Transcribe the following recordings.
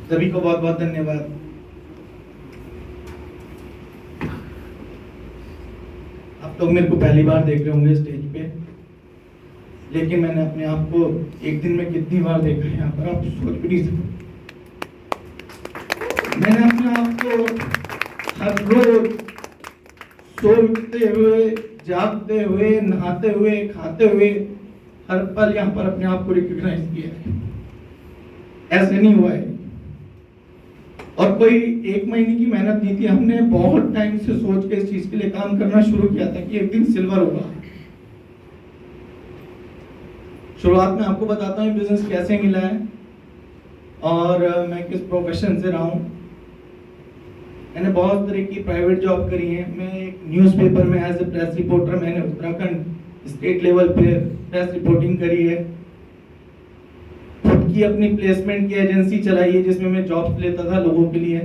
सभी को बहुत बहुत धन्यवाद। आप लोग मेरे को पहली बार देख रहे होंगे स्टेज पे, लेकिन मैंने अपने आप को एक दिन में कितनी बार देखा है यहाँ पर, आप सोच भी नहीं सकते। मैंने अपने आप को हर रोज सोते हुए, जागते हुए, नहाते हुए, खाते हुए, हर पल यहाँ पर अपने आप को रिकॉग्नाइज किया है। ऐसे नहीं हुआ है, और कोई एक महीने की मेहनत नहीं थी। हमने बहुत टाइम से सोच के इस चीज के लिए काम करना शुरू किया था कि एक दिन सिल्वर होगा। शुरुआत में आपको बताता हूँ बिजनेस कैसे मिला है और मैं किस प्रोफेशन से रहा हूँ। मैंने बहुत तरह की प्राइवेट जॉब करी है। मैं एक न्यूज़पेपर में एज ए प्रेस रिपोर्टर, मैंने उत्तराखंड स्टेट लेवल पे प्रेस रिपोर्टिंग करी है। खुद की अपनी प्लेसमेंट की एजेंसी चलाई है जिसमें मैं जॉब्स लेता था लोगों के लिए।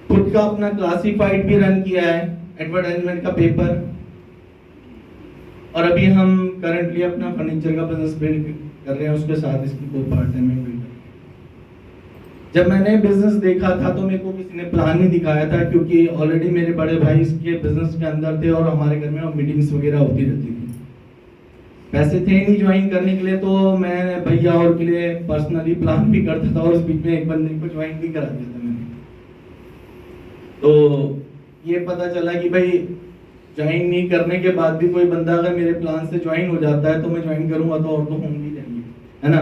खुद का अपना क्लासिफाइड भी रन किया है, एडवर्टाइजमेंट का पेपर। और अभी हम करंटली अपना फर्नीचर का बिजनेस बिल्ड कर रहे हैं, उसके साथ इसकी को पार्ट टाइम में बिल्ड। जब मैंने बिजनेस देखा था तो मेरे को किसी ने प्लान नहीं दिखाया था, क्योंकि ऑलरेडी मेरे बड़े भाई इसके बिजनेस के अंदर थे और हमारे घर में मीटिंग्स वगैरह होती रहती थी। पैसे थे नहीं ज्वाइन करने के लिए, तो मैं भैया और के लिए पर्सनली प्लान भी करता था और उस बीच में एक बंदे को ज्वाइन भी करा दिया था मैंने। तो ये पता चला कि भाई ज्वाइन नहीं करने के बाद भी कोई बंदा अगर मेरे प्लान से ज्वाइन हो जाता है तो मैं ज्वाइन करूंगा, तो और तो होंगे जाएंगे, है ना।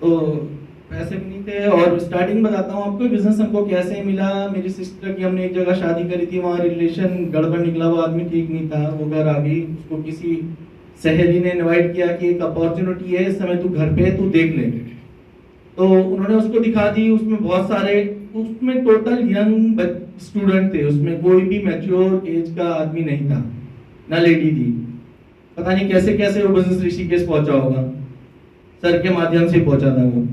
तो पैसे भी नहीं थे। और स्टार्टिंग बताता हूँ आपको बिजनेस हमको कैसे मिला। मेरी सिस्टर की हमने एक जगह शादी करी थी, वहाँ रिलेशन गड़बड़ निकला, वो आदमी ठीक नहीं था, वो घर आ गई। उसको किसी सहेली ने इनवाइट किया कि एक अपॉर्चुनिटी है, इस समय तू घर पे तू देख ले। तो उन्होंने उसको दिखा दी। उसमें बहुत सारे, उसमें टोटल यंग स्टूडेंट थे, उसमें कोई भी मैच्योर एज का आदमी नहीं था, ना लेडी थी। पता नहीं कैसे कैसे वो बिजनेस ऋषिकेश पहुंचा होगा, सर के माध्यम से पहुंचा था वो।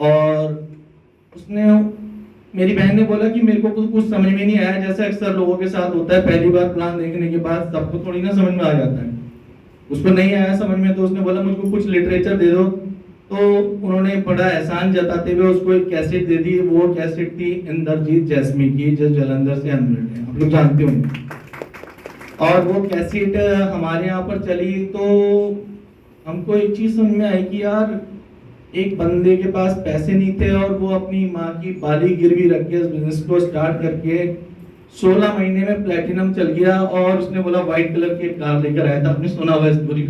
और उसने, मेरी बहन ने बोला कि मेरे को कुछ समझ में नहीं आया, जैसे अक्सर लोगों के साथ होता है, पहली बार प्लान देखने के बाद सबको थोड़ी ना समझ में आ जाता है। उसको नहीं आया समझ में, तो उसने बोला मुझको कुछ लिटरेचर दे दो। तो उन्होंने बड़ा एहसान जताते हुए उसको एक कैसेट दे दी। वो कैसेट थी इंद्रजीत जैस्मी की, जो जलंधर से अनमेरिड है, आप लोग जानते होंगे। और वो कैसेट हमारे यहाँ पर चली तो हमको एक चीज समझ में आई कि यार एक बंदे के पास पैसे नहीं थे और वो अपनी माँ की बाली गिरवी रख के इस बिजनेस को स्टार्ट करके 16 महीने में प्लेटिनम चल गया। और उसने बोला व्हाइट कलर की एक कार लेकर आया था, आपने सुना हुआ स्टोरी।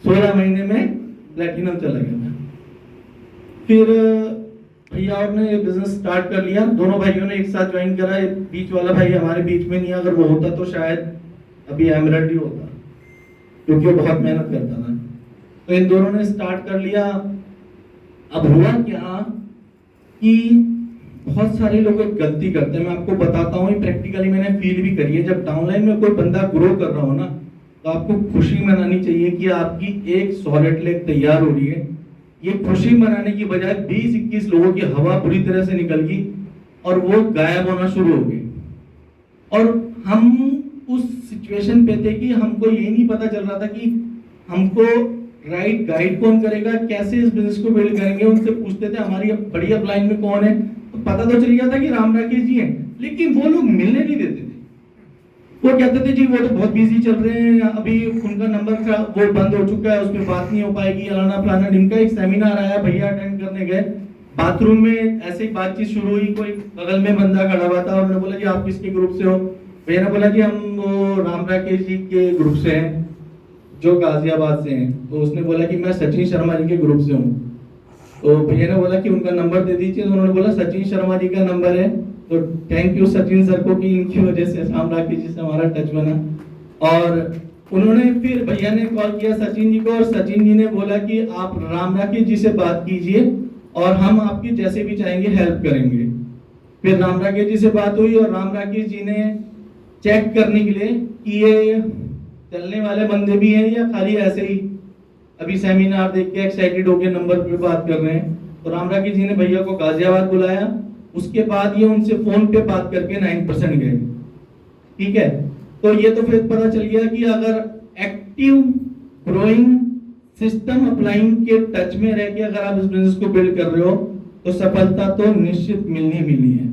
16 महीने में प्लेटिनम चला गया था। फिर भैया और ने ये बिजनेस स्टार्ट कर लिया। दोनों भाइयों ने एक साथ ज्वाइन करा। बीच वाला भाई हमारे बीच में नहीं, अगर वो होता तो शायद अभी एमरल्ड ही होता, क्योंकि वो बहुत मेहनत करता था। तो इन दोनों ने स्टार्ट कर लिया। अब हुआ क्या कि बहुत सारे लोग एक गलती करते हैं, मैं आपको बताता हूँ, प्रैक्टिकली मैंने फील भी करी है। जब डाउनलाइन में कोई बंदा ग्रो कर रहा हो ना, तो आपको खुशी मनानी चाहिए कि आपकी एक सॉलिड लेग तैयार हो रही है। ये खुशी मनाने की बजाय 20-21 लोगों की हवा पूरी तरह से निकल गई और वो गायब होना शुरू हो गए। और हम उस सिचुएशन पे थे कि हमको ये नहीं पता चल रहा था कि हमको राइट गाइड कौन करेगा, कैसे इस बिजनेस को बिल्ड करेंगे। उनसे पूछते थे हमारी बड़ी अपलाइन में कौन है, तो पता तो चल गया था कि राम राकेश जी हैं, लेकिन वो लोग मिलने नहीं देते थे। वो कहते थे जी वो तो बहुत बिजी चल रहे हैं, अभी उनका नंबर का वो बंद हो चुका है, उसमें बात नहीं हो पाएगी, अलाना फलाना। इनका एक सेमिनार आया, भैया अटेंड करने गए। बाथरूम में ऐसे ही बातचीत शुरू हुई, कोई बगल में बंदा खड़ा हुआ था। उन्होंने बोला जी आप किसके ग्रुप से हो? भैया ने बोला जी हम वो राम राकेश जी के ग्रुप से हैं, जो गाजियाबाद से हैं। तो उसने बोला कि मैं सचिन शर्मा जी के ग्रुप से हूँ। तो भैया ने बोला कि उनका नंबर दे दीजिए। तो उन्होंने बोला सचिन शर्मा जी का नंबर है। तो थैंक यू सचिन सर को कि इनकी वजह से राम राकेश जी से हमारा टच बना। और उन्होंने फिर भैया ने कॉल किया सचिन जी को, और सचिन जी ने बोला कि आप राम राकेश जी से बात कीजिए और हम आपकी जैसे भी चाहेंगे हेल्प करेंगे। फिर राम राकेश जी से बात हुई और राम राकेश जी ने चेक करने के लिए कि ये चलने वाले बंदे भी हैं या खाली ऐसे ही अभी सेमिनार देख के एक्साइटेड होके नंबर पे बात कर रहे हैं। तो राम राकेश जी ने भैया को गाजियाबाद बुलाया। उसके बाद ये उनसे फोन पे बात करके 9% गए। ठीक है, तो ये तो फिर पता चल गया कि अगर एक्टिव ग्रोइंग सिस्टम अपलाइंग के टच में रह के अगर आप इस बिजनेस को बिल्ड कर रहे हो तो सफलता तो निश्चित मिलनी है।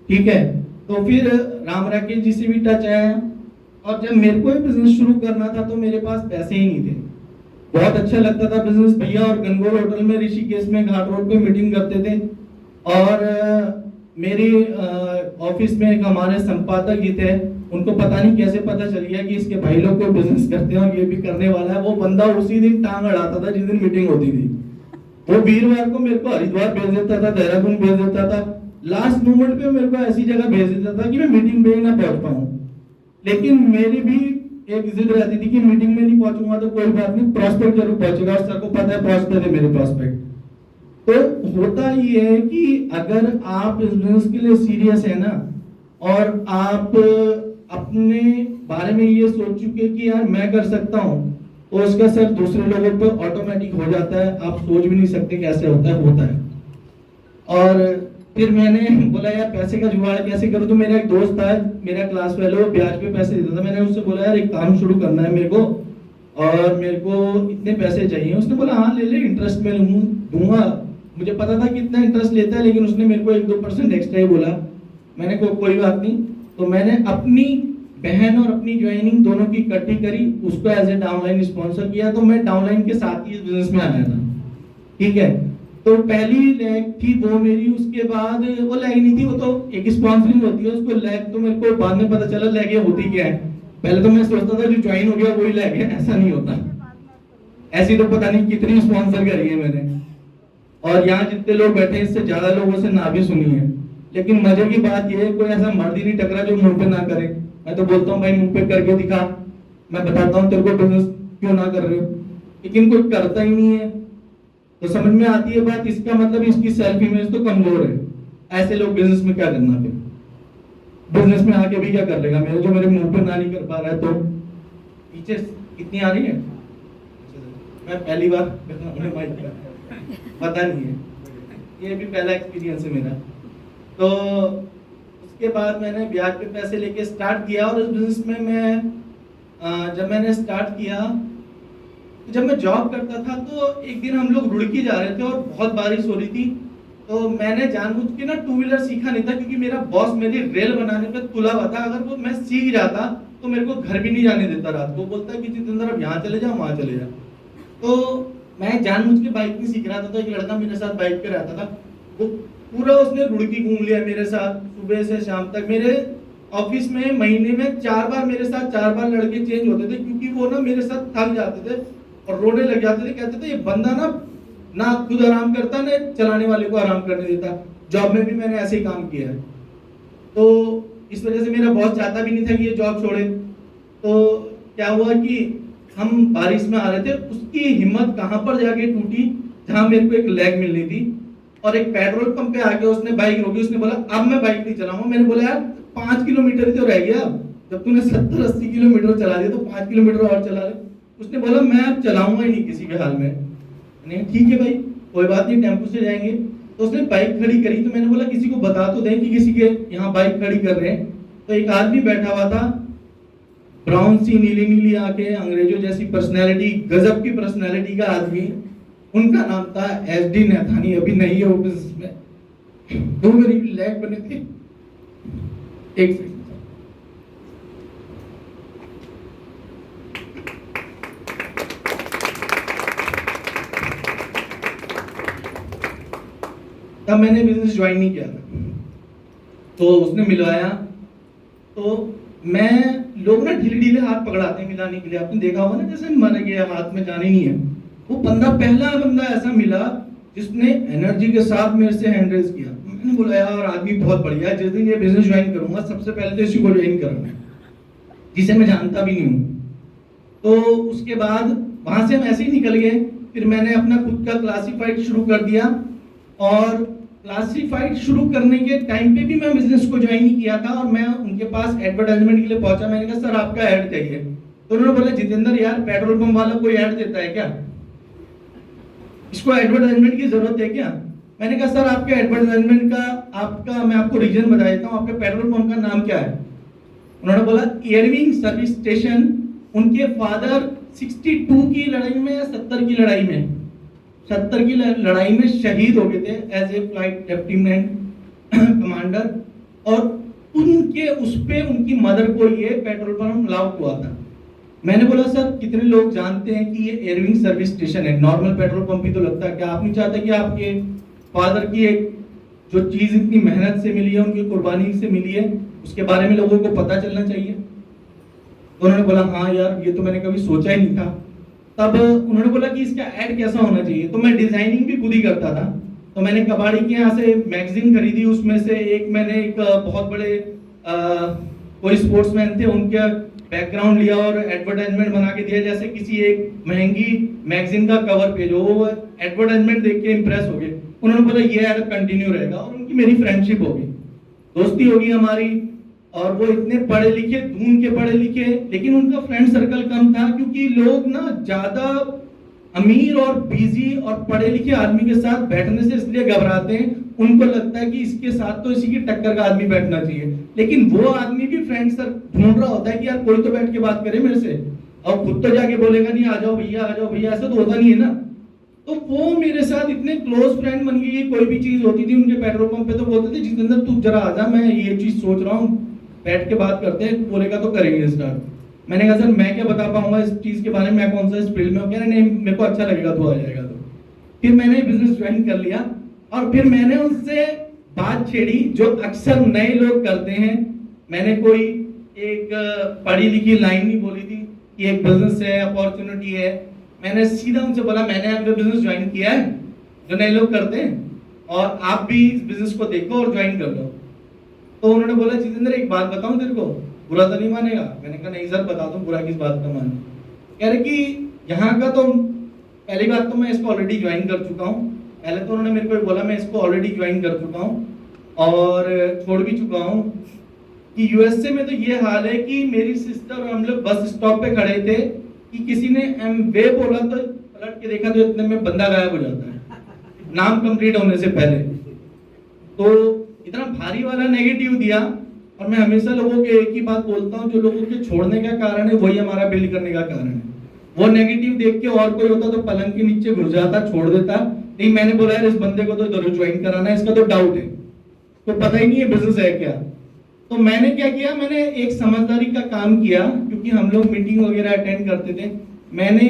ठीक है, तो फिर राम राकेश जी से भी टच आया, और जब मेरे को बिजनेस शुरू करना था तो मेरे पास पैसे ही नहीं थे। बहुत अच्छा लगता था बिजनेस, भैया और गंगोर होटल में ऋषिकेश में घाट रोड पे मीटिंग करते थे, और मेरी ऑफिस में एक हमारे संपादक जी थे, उनको पता नहीं कैसे पता चल गया कि इसके भाई लोग कोई बिजनेस करते हैं और ये भी करने वाला है। वो बंदा उसी दिन टांग अड़ाता था जिस दिन मीटिंग होती थी। वो वीरवार को मेरे को हरिद्वार भेज देता था, देहरादून भेज देता था, लास्ट मोमेंट पे मेरे को ऐसी जगह भेज देता था कि मैं मीटिंग में ही ना पहुंच पाऊं। लेकिन मेरी भी एक जिद रहती थी कि मीटिंग में नहीं पहुंचूंगा तो कोई बात नहीं, प्रॉस्पेक्ट जरूर पहुंचेगा, और सर को पता है पहुंचते थे मेरे प्रॉस्पेक्ट। तो होता ये है कि अगर आप इस बिजनेस के लिए सीरियस है ना, और आप अपने बारे में ये सोच चुके कि यार मैं कर सकता हूँ, तो उसका असर दूसरे लोगों पर ऑटोमेटिक हो जाता है। आप सोच भी नहीं सकते कैसे होता है। और फिर मैंने बोला यार पैसे का जुगाड़ कैसे करूं, तो मेरा एक दोस्त था, मेरा क्लास फेलो, ब्याज पे पैसे देता था। मैंने उससे बोला यार एक काम शुरू करना है मेरे को, और मेरे को इतने पैसे चाहिए। उसने बोला हाँ ले ले, इंटरेस्ट में दूंगा। मुझे पता था कितना इंटरेस्ट लेता है, लेकिन उसने मेरे को 1-2% एक्स्ट्रा ही बोला। मैंने कोई बात नहीं। तो मैंने अपनी बहन और अपनी ज्वाइनिंग दोनों की इकट्ठी करी, उसको एज ए डाउनलाइन स्पॉन्सर किया। तो मैं डाउनलाइन के साथ ही इस बिजनेस में आया था। ठीक है, तो पहली लैग थी वो मेरी, उसके बाद वो लैग नहीं थी, वो तो एक स्पॉन्सरिंग होती है, उसको लैग तो मेरे को बाद में पता चला लैग होती क्या है। पहले तो मैं सोचता था जो ज्वाइन हो गया वही लैग है, ऐसा नहीं होता। ऐसी तो पता नहीं कितनी स्पॉन्सर करी है मैंने, और यहाँ जितने लोग बैठे हैं इससे ज्यादा लोगों से ना भी सुनी है। लेकिन मजे की बात यह है कोई ऐसा मर्द ही नहीं टकरा जो मुंह पे ना करे। मैं तो बोलता हूँ भाई मुंह पे करके दिखा, मैं बताता हूँ तेरे को बिजनेस क्यों ना कर रहे हो, लेकिन कोई करता ही नहीं है। तो समझ में आती है बात, इसका मतलब इसकी सेल्फ इमेज तो कमजोर है। ऐसे लोग बिजनेस में क्या करना, फिर बिजनेस में आके भी क्या कर लेगा मेरे, जो मेरे मुंह पे ना नहीं कर पा रहा है। तो पीछे कितनी आ रही है, मैं पहली बार पता नहीं है, ये भी पहला एक्सपीरियंस है मेरा। तो उसके बाद मैंने ब्याज पे पैसे लेके स्टार्ट किया, और इस बिजनेस में मैं जब मैंने स्टार्ट किया, जब मैं जॉब करता था तो एक दिन हम लोग रुड़की जा रहे थे और बहुत बारिश हो रही थी। तो मैंने जानबूझ के ना 2 व्हीलर सीखा नहीं था, क्योंकि मेरा बॉस मेरी रेल बनाने पे तुला हुआ था। अगर वो मैं सीख जाता तो मेरे को घर भी नहीं जाने देता रात को, बोलता कि जितेंद्र अब यहाँ चले जाओ वहाँ चले जाओ। तो मैं जानबूझ के बाइक नहीं सीख रहा था। तो एक लड़का मेरे साथ बाइक पे रहता था, वो पूरा उसने रुड़की घूम लिया मेरे साथ सुबह से शाम तक। मेरे ऑफिस में महीने में 4 बार मेरे साथ 4 बार लड़के चेंज होते थे, क्योंकि वो ना मेरे साथ थक जाते थे और रोने लग जाते थे। कहते थे ये बंदा ना खुद आराम करता, ना चलाने वाले को आराम करने देता। जॉब में भी मैंने ऐसे ही काम किया है। तो इस वजह से मेरा बॉस चाहता भी नहीं था कि ये जॉब छोड़े। तो क्या हुआ कि हम बारिश में आ रहे थे, उसकी हिम्मत कहां पर जाके टूटी, जहां मेरे को एक लेग मिलनी थी, और एक पेट्रोल पंप पे आके उसने बाइक रोकी। उसने बोला अब मैं बाइक नहीं चलाऊंगा। मैंने बोला यार 5 किलोमीटर ही तो रह गया, जब तूने 70-80 किलोमीटर चला दिया तो 5 किलोमीटर और चला ले। उसने बोला मैं अब चलाऊंगा ही नहीं किसी भी हाल में। नहीं ठीक है भाई कोई बात नहीं, टेम्पो से जाएंगे। तो उसने बाइक खड़ी करी, तो मैंने बोला किसी को बता तो दें कि किसी के यहाँ बाइक खड़ी कर रहे हैं। तो एक आदमी बैठा हुआ था, ब्राउन सी नीली नीली आंखें, अंग्रेजों जैसी पर्सनैलिटी, गजब की पर्सनैलिटी का आदमी। उनका नाम था SD नैथानी, अभी नहीं है वो बिजनेस में। तो मेरी लैग बने थे। एक सेकंड, तब मैंने बिजनेस ज्वाइन नहीं किया था। तो उसने मिलवाया, तो मैं लोग ना ढीले ढीले हाथ पकड़ाते हैं मिलाने के लिए, आपने देखा होगा ना, जैसे मर गया हाथ में जाने नहीं है। वो बंदा पहला बंदा ऐसा मिला जिसने एनर्जी के साथ मेरे से हैंड रेज किया। मैंने बोला यार आदमी बहुत बढ़िया है, जिस दिन ये बिजनेस ज्वाइन करूंगा सबसे पहले तो इसी को ज्वाइन करूंगा, जिसे मैं जानता भी नहीं हूँ। तो उसके बाद वहां से हम ऐसे ही निकल गए। फिर मैंने अपना खुद का क्लासिफाइड शुरू कर दिया, और क्लासिफाइड शुरू करने के टाइम पे भी मैं बिजनेस को ज्वाइन नहीं किया था, और मैं उनके पास एडवर्टाइजमेंट के लिए पहुंचा। मैंने कहा सर आपका ऐड चाहिए। तो उन्होंने बोला जितेंद्र यार पेट्रोल पंप वाला कोई ऐड देता है क्या, इसको एडवर्टाइजमेंट की जरूरत है क्या। मैंने कहा सर आपके एडवर्टाइजमेंट का आपका मैं आपको रीजन बता देता हूँ, आपके पेट्रोल पंप का नाम क्या है। उन्होंने बोला एयरविंग सर्विस स्टेशन। उनके फादर 62 की लड़ाई में या 70 की लड़ाई में, 70 की लड़ाई में शहीद हो गए थे as a flight lieutenant commander. और उनके उस पे उनकी मदर को ये पेट्रोल पंप अलाउड हुआ था। मैंने बोला सर कितने लोग जानते हैं कि ये एयरविंग सर्विस स्टेशन है, नॉर्मल पेट्रोल पंप ही तो लगता है, क्या आप नहीं चाहते कि आपके फादर की एक जो चीज इतनी मेहनत से मिली है, उनकी कुर्बानी से मिली है, उसके बारे में लोगों को पता चलना चाहिए। तो उन्होंने बोला हाँ यार ये तो मैंने कभी सोचा ही नहीं था। तब उन्होंने बोला कि इसका ऐड कैसा होना चाहिए, तो मैं डिजाइनिंग भी खुद ही करता था। तो मैंने कबाड़ी के यहाँ से मैगजीन खरीदी, उसमें से एक मैंने एक बहुत बड़े कोई स्पोर्ट्समैन थे उनके बैकग्राउंड लिया और एडवर्टाइजमेंट बना के दिया, जैसे किसी एक महंगी मैगजीन का कवर पेज हो। वो एडवर्टाइजमेंट देख के इंप्रेस हो गए, उन्होंने बोला ये ऐड कंटिन्यू रहेगा, और उनकी मेरी फ्रेंडशिप हो गई, दोस्ती होगी हमारी। और वो इतने पढ़े लिखे, दून के पढ़े लिखे, लेकिन उनका फ्रेंड सर्कल कम था, क्योंकि लोग ना ज्यादा अमीर और बिजी और पढ़े लिखे आदमी के साथ बैठने से इसलिए घबराते हैं, उनको लगता है कि इसके साथ तो इसी की टक्कर का आदमी बैठना चाहिए। लेकिन वो आदमी भी फ्रेंड सर ढूंढ रहा होता है कि यार कोई तो बैठ के बात करे मेरे से, और खुद तो जाके बोलेगा नहीं आ जाओ भैया आ जाओ भैया, ऐसा तो होता नहीं है ना। तो वो मेरे साथ इतने क्लोज फ्रेंड बन गए, कोई भी चीज होती थी उनके पेट्रोल पंप पे तो बोलते थे जितेंद्र तू जरा आजा, मैं ये चीज सोच रहा हूँ, बैठ के बात करते हैं, बोलेगा तो करेंगे स्टार्ट। मैंने कहा सर मैं क्या बता पाऊंगा इस चीज के बारे में, मैं कौन सा इस फील्ड में हूँ, कह रहे नहीं मेरे को अच्छा लगेगा तो आ जाएगा। तो फिर मैंने बिजनेस ज्वाइन कर लिया, और फिर मैंने उनसे बात छेड़ी जो अक्सर नए लोग करते हैं। मैंने कोई एक पढ़ी लिखी लाइन नहीं बोली थी कि एक बिजनेस है, अपॉर्चुनिटी है। मैंने सीधा उनसे बोला मैंने आपका बिजनेस ज्वाइन किया है जो नए लोग करते हैं, और आप भी इस बिजनेस को देखो और ज्वाइन कर लो। तो उन्होंने बोला जितेंद्र एक बात बताऊं तेरे को, बुरा तो नहीं मानेगा? मैंने कहा नहीं सर बता दो, बुरा किस बात का माने। कह रहे कि यहाँ का तो पहली बात तो मैं इसको ऑलरेडी ज्वाइन कर चुका हूँ। पहले तो उन्होंने मेरे को बोला मैं इसको ऑलरेडी ज्वाइन कर चुका हूँ और छोड़ भी चुका हूँ। कि यूएसए में तो ये हाल है कि मेरी सिस्टर और हम लोग बस स्टॉप पे खड़े थे कि किसी ने एमवे बोला, तो पलट के देखा तो इतने में बंदा गायब हो जाता है नाम कंप्लीट होने से पहले। तो इतना भारी वाला नेगेटिव दिया। और मैं हमेशा लोगों के एक ही बात बोलता हूँ, जो लोगों के छोड़ने का कारण है वही हमारा बिल्ड करने का कारण है। वो नेगेटिव देख के और कोई होता तो पलंग के नीचे घुस जाता, छोड़ देता। नहीं मैंने बोला यार इस बंदे को तो जरूर ज्वाइन कराना है, इसका तो डाउट है, तो पता ही नहीं है बिजनेस है क्या। तो मैंने क्या किया, मैंने एक समझदारी का काम किया, क्योंकि हम लोग मीटिंग वगैरह अटेंड करते थे। मैंने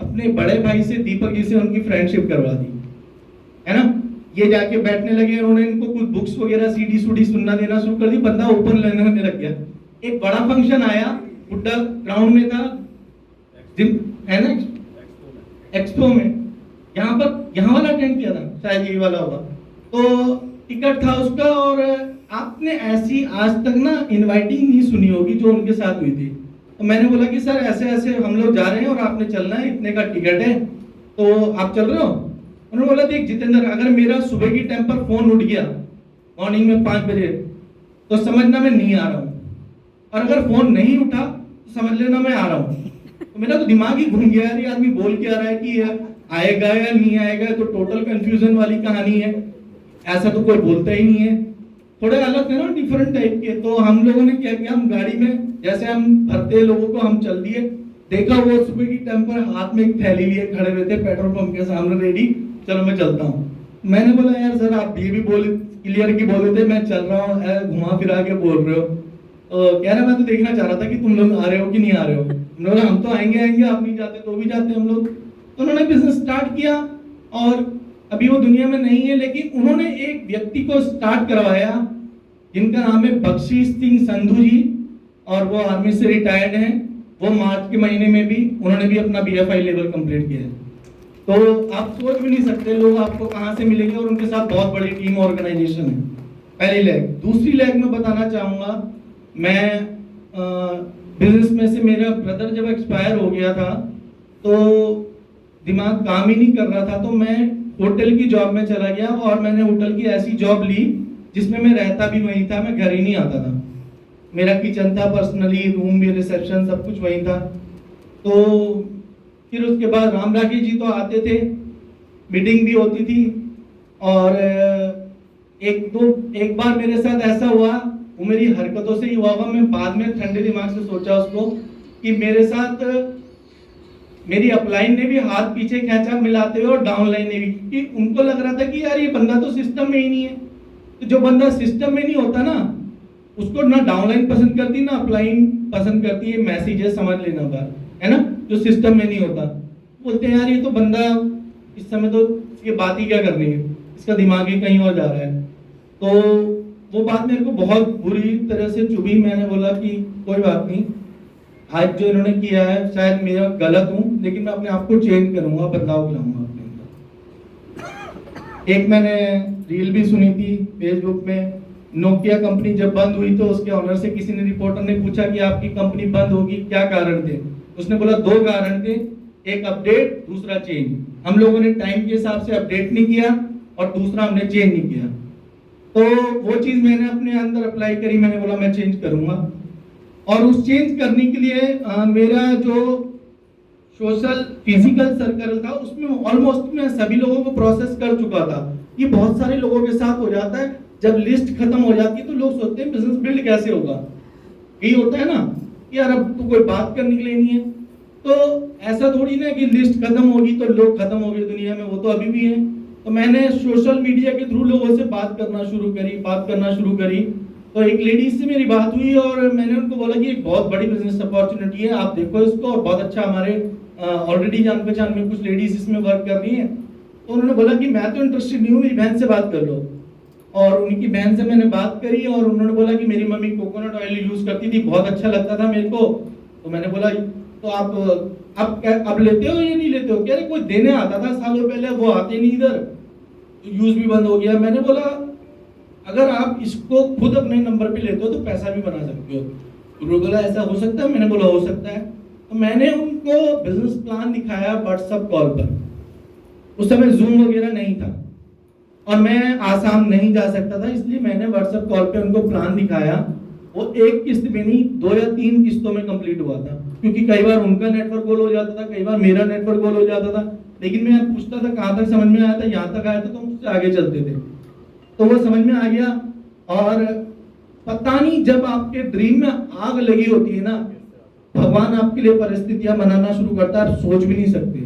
अपने बड़े भाई से, दीपक जी से उनकी फ्रेंडशिप करवा दी, है ना। ये जाके बैठने लगे, उन्होंने इनको कुछ बुक्स वगैरह सीडी सूडी सुनना देना शुरू कर दी, बंदा ओपन लेने में लग गया। एक बड़ा फंक्शन आया, बुड्ढा ग्राउंड में था, है ना, एक्सपो में, यहाँ वाला अटेंड किया था शायद, यही वाला होगा। तो टिकट था उसका, और आपने ऐसी आज तक ना इनवाइटिंग नहीं सुनी होगी जो उनके साथ हुई थी। तो मैंने बोला कि सर ऐसे ऐसे हम लोग जा रहे हैं और आपने चलना है, इतने का टिकट है, तो आप चल रहे हो? उन्होंने बोला देख जितेंद्र, अगर मेरा सुबह की टाइम पर फोन उठ गया मॉर्निंग में 5 बजे तो समझना मैं नहीं आ रहा हूँ, और अगर फोन नहीं उठा तो समझ लेना मैं आ रहा हूँ। तो मेरा तो दिमाग ही घूम गया, ये आदमी बोल के आ रहा है कि आएगा या नहीं आएगा, तो टोटल कंफ्यूजन वाली कहानी है, ऐसा तो कोई बोलता ही नहीं है। थोड़े अलग थे ना, डिफरेंट टाइप के। तो हम लोगों ने क्या किया, हम गाड़ी में जैसे हम भरते लोगों को हम चल दिए, देखा वो सुबह की टाइम पर हाथ में एक थैली लिए खड़े हुए थे पेट्रोल पंप के सामने, रेडी, चलो मैं चलता हूँ। मैंने बोला यार सर आप ये भी बोले क्लियर की बोले थे मैं चल रहा हूँ, घुमा फिरा के बोल रहे हो। कह रहा मैं तो देखना चाह रहा था कि तुम लोग आ रहे हो कि नहीं आ रहे हो। उन्होंने हम तो आएंगे आप नहीं जाते तो भी जाते हम लोग। तो उन्होंने बिजनेस स्टार्ट किया, और अभी वो दुनिया में नहीं है, लेकिन उन्होंने एक व्यक्ति को स्टार्ट करवाया जिनका नाम है बख्शीश सिंह संधू जी, और वो आर्मी से रिटायर्ड हैं। वो मार्च के महीने में भी उन्होंने भी अपना BFI लेवल कंप्लीट किया है। तो आप सोच भी नहीं सकते लोग आपको कहाँ से मिलेंगे, और उनके साथ बहुत बड़ी टीम ऑर्गेनाइजेशन है। पहली लेग। दूसरी लेग में बताना चाहूँगा, मैं बिजनेस में से मेरा ब्रदर जब एक्सपायर हो गया था तो दिमाग काम ही नहीं कर रहा था, तो मैं होटल की जॉब में चला गया, और मैंने होटल की ऐसी जॉब ली जिसमें मैं रहता भी वहीं था, मैं घर ही नहीं आता था। मेरा किचन था, पर्सनली रूम भी, रिसेप्शन सब कुछ वहीं था। तो फिर उसके बाद राम राकेश जी तो आते थे, मीटिंग भी होती थी, और एक बार मेरे साथ ऐसा हुआ, वो मेरी हरकतों से ही हुआ, मैं बाद में ठंडे दिमाग से सोचा उसको कि मेरे साथ मेरी अपलाइन ने भी हाथ पीछे खींचा मिलाते हुए और डाउनलाइन ने भी, क्योंकि उनको लग रहा था कि यार ये बंदा तो सिस्टम में ही नहीं है। तो जो बंदा सिस्टम में नहीं होता ना, उसको ना डाउनलाइन पसंद करती ना अपलाइन पसंद करती है। मैसेजेस समझ लेना बात है ना, जो सिस्टम में नहीं होता, बोलते हैं यार ये तो बंदा इस समय तो ये बात ही क्या करनी है, इसका दिमाग ही कहीं और जा रहा है। तो वो बात मेरे को बहुत बुरी तरह से चुभी। मैंने बोला कि कोई बात नहीं, आज जो इन्होंने किया है शायद मेरा गलत हूँ, लेकिन मैं अपने आप को चेंज करूंगा, बदलाव लाऊंगा अपने अंदर। एक मैंने रील भी सुनी थी फेसबुक में, नोकिया कंपनी जब बंद हुई तो उसके ऑनर से किसी ने, रिपोर्टर ने पूछा कि आपकी कंपनी बंद होगी क्या कारण थे। उसने बोला 2 कारण थे, एक अपडेट, दूसरा चेंज। हम लोगों ने टाइम के हिसाब से अपडेट नहीं किया और दूसरा हमने चेंज नहीं किया। तो वो चीज मैंने अपने अंदर अप्लाई करी। मैंने बोला मैं चेंज करूंगा, और उस चेंज करने के लिए मेरा जो सोशल फिजिकल सर्कल था उसमें ऑलमोस्ट मैं सभी लोगों को प्रोसेस कर चुका था। ये बहुत सारे लोगों के साथ हो जाता है, जब लिस्ट खत्म हो जाती है तो लोग सोचते हैं बिजनेस बिल्ड कैसे होगा। यही होता है ना कि यार अब तो कोई बात करने के लिए नहीं है। तो ऐसा थोड़ी ना कि लिस्ट खत्म होगी तो लोग खत्म हो गए दुनिया में, वो तो अभी भी है। तो मैंने सोशल मीडिया के थ्रू लोगों से बात करना शुरू करी। तो एक लेडीज से मेरी बात हुई और मैंने उनको बोला कि एक बहुत बड़ी बिजनेस अपॉर्चुनिटी है, आप देखो इसको, और बहुत अच्छा, हमारे ऑलरेडी जान पहचान में कुछ लेडीज इसमें वर्क कर रही हैं। तो उन्होंने बोला कि मैं तो इंटरेस्टेड नहीं हूँ, मेरी बहन से बात कर लो। और उनकी बहन से मैंने बात करी और उन्होंने बोला कि मेरी मम्मी कोकोनट ऑयल यूज करती थी, बहुत अच्छा लगता था मेरे को। तो मैंने बोला तो आप लेते हो या नहीं लेते हो? कह रहे कोई देने आता था सालों पहले, वो आते नहीं इधर, यूज भी बंद हो गया। मैंने बोला अगर आप इसको खुद अपने नंबर पे लेते हो तो पैसा भी बना सकते हो। उन्होंने बोला ऐसा हो सकता है? मैंने बोला हो सकता है। तो मैंने उनको बिजनेस प्लान दिखाया व्हाट्सएप कॉल पर। उस समय जूम वगैरह नहीं था और मैं आसाम नहीं जा सकता था, इसलिए मैंने व्हाट्सएप कॉल पे उनको प्लान दिखाया। वो एक किस्त में नहीं 2 या 3 किस्तों में कंप्लीट हुआ था, क्योंकि कई बार उनका नेटवर्क गोल हो जाता था, कई बार मेरा नेटवर्क गोल हो जाता था। लेकिन मैं पूछता था कहाँ तक समझ में आया था, यहाँ तक आया था तो मुझसे आगे चलते थे। तो वो समझ में आ गया। और पता नहीं जब आपके ड्रीम में आग लगी होती है ना, भगवान आपके लिए परिस्थितियां बनाना शुरू करता है, आप सोच भी नहीं सकते।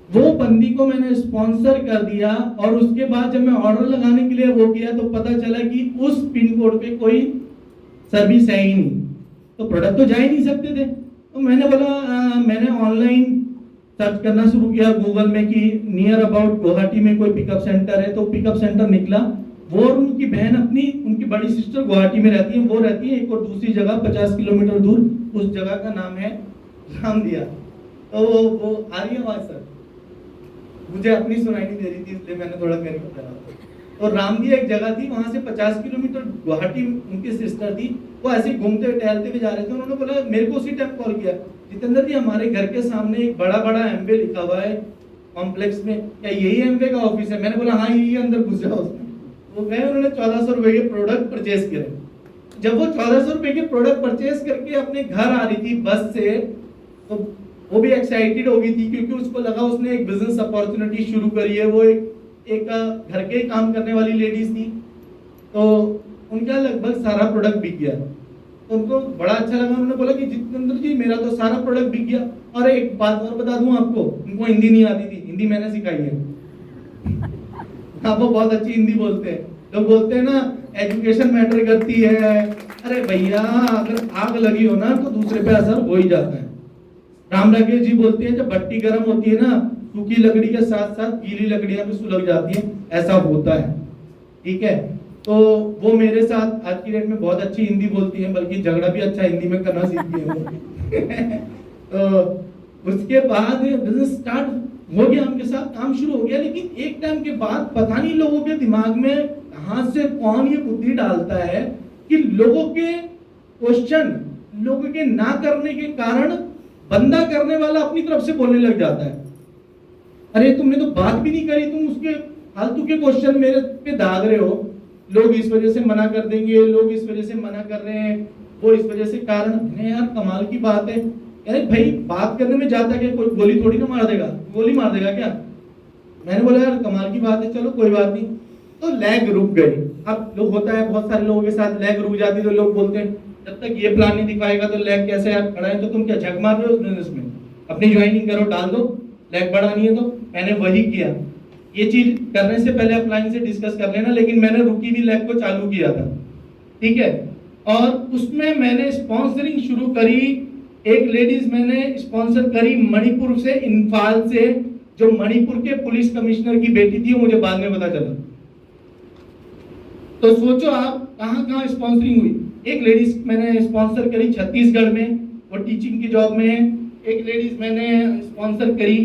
वो बंदी को मैंने स्पॉन्सर कर दिया और उसके बाद जब मैं ऑर्डर लगाने के लिए वो किया तो पता चला कि उस पिन कोड पे कोई सर्विस है ही नहीं, तो प्रोडक्ट तो जा ही नहीं सकते थे। तो मैंने बोला मैंने ऑनलाइन सर्च करना शुरू किया गूगल में कि नियर अबाउट गुवाहाटी में कोई पिकअप सेंटर है। तो पिकअप सेंटर निकला, वो और उनकी बहन उनकी बड़ी सिस्टर गुवाहाटी में रहती है, वो रहती है एक और दूसरी जगह 50 किलोमीटर दूर, उस जगह का नाम है रामदिया। तो वो आ रही है आवाज सर? मुझे अपनी सुनाई नहीं दे रही थी इसलिए मैंने थोड़ा करीब बताया। तो रामदिया एक जगह थी, वहां से 50 किलोमीटर गुवाहाटी उनकी सिस्टर थी। वो ऐसे ही घूमते हुए टहलते हुए जा रहे थे। उन्होंने बोला, मेरे को उसी टाइम कॉल किया, जितेंद्र जी हमारे घर के सामने एक बड़ा एमवे लिखा हुआ है कॉम्प्लेक्स में, क्या यही एमवे का ऑफिस है? मैंने बोला हाँ यही, अंदर घुस जाओ उसमें। वो गए, उन्होंने 1400 रुपए के प्रोडक्ट परचेज किए। जब वो 1400 रुपए के प्रोडक्ट परचेज करके अपने घर आ रही थी बस से, तो वो भी एक्साइटेड हो गई थी, क्योंकि उसको लगा उसने एक बिजनेस अपॉर्चुनिटी शुरू करी है। वो एक घर के काम करने वाली लेडीज थी, तो उनका लगभग सारा प्रोडक्ट बिक गया। तो उनको बड़ा अच्छा लगा। उन्होंने बोला कि जितेंद्र जी मेरा तो सारा प्रोडक्ट बिक गया। और एक बात और बता दूं आपको, उनको हिंदी नहीं आती थी, हिंदी मैंने सिखाई है। हाँ, वो बहुत अच्छी हिंदी बोलते हैं। लोग बोलते हैं ना एजुकेशन मैटर करती है। अरे भैया, अगर आग लगी हो ना तो दूसरे पे असर हो ही जाता है। राम राकेश जी बोलते हैं जब भट्टी गर्म होती है ना, सूखी लकड़ी के साथ साथ गीली लकड़ियां भी सुलग जाती हैं, ऐसा होता है। ठीक है, तो वो मेरे साथ आज की डेट में बहुत अच्छी हिंदी बोलती है, बल्कि झगड़ा भी अच्छा हिंदी में करना सीखती है। तो उसके बाद बिजनेस स्टार्ट हो गया, उनके साथ काम शुरू हो गया। लेकिन एक टाइम के बाद पता नहीं लोगों के दिमाग में कहां से कौन ये बुद्धि डालता है कि लोगों के क्वेश्चन, लोगों के ना करने के कारण बंदा करने वाला अपनी तरफ से बोलने लग जाता है। अरे तुमने तो बात भी नहीं करी, तुम उसके फालतू के क्वेश्चन मेरे पे दाग रहे हो। लोग इस वजह से मना कर देंगे, लोग इस वजह से मना कर रहे हैं, वो इस वजह से कारण। यार कमाल की बात है, अरे भाई बात करने में जाता क्या, कोई गोली थोड़ी ना मार देगा, गोली मार देगा क्या? मैंने बोला यार कमाल की बात है, चलो कोई बात नहीं। तो लैग रुक गई। अब लोग होता है बहुत सारे लोगों के साथ लैग रुक जाती है, तो लोग बोलते हैं जब तक ये प्लान नहीं दिखाएगा तो लैग कैसे यार खड़ा है, तो तुम क्या झक मार रहे हो उस बिजनेस में? अपनी ज्वाइनिंग करो, डाल दो, लैग बढ़ानी है तो। मैंने वही किया। ये चीज करने से पहले अपलाइन से डिस्कस कर लेना, लेकिन मैंने रुकी हुई लैग को चालू किया था, ठीक है। और उसमें मैंने स्पॉन्सरिंग शुरू करी। एक लेडीज मैंने स्पॉन्सर करी मणिपुर से, इम्फाल से, जो मणिपुर के पुलिस कमिश्नर की बेटी थी, मुझे बाद में पता चला। तो सोचो आप कहां कहां स्पॉन्सरिंग हुई। एक लेडीज मैंने स्पॉन्सर करी छत्तीसगढ़ में, वो टीचिंग की जॉब में है। एक लेडीज मैंने स्पॉन्सर करी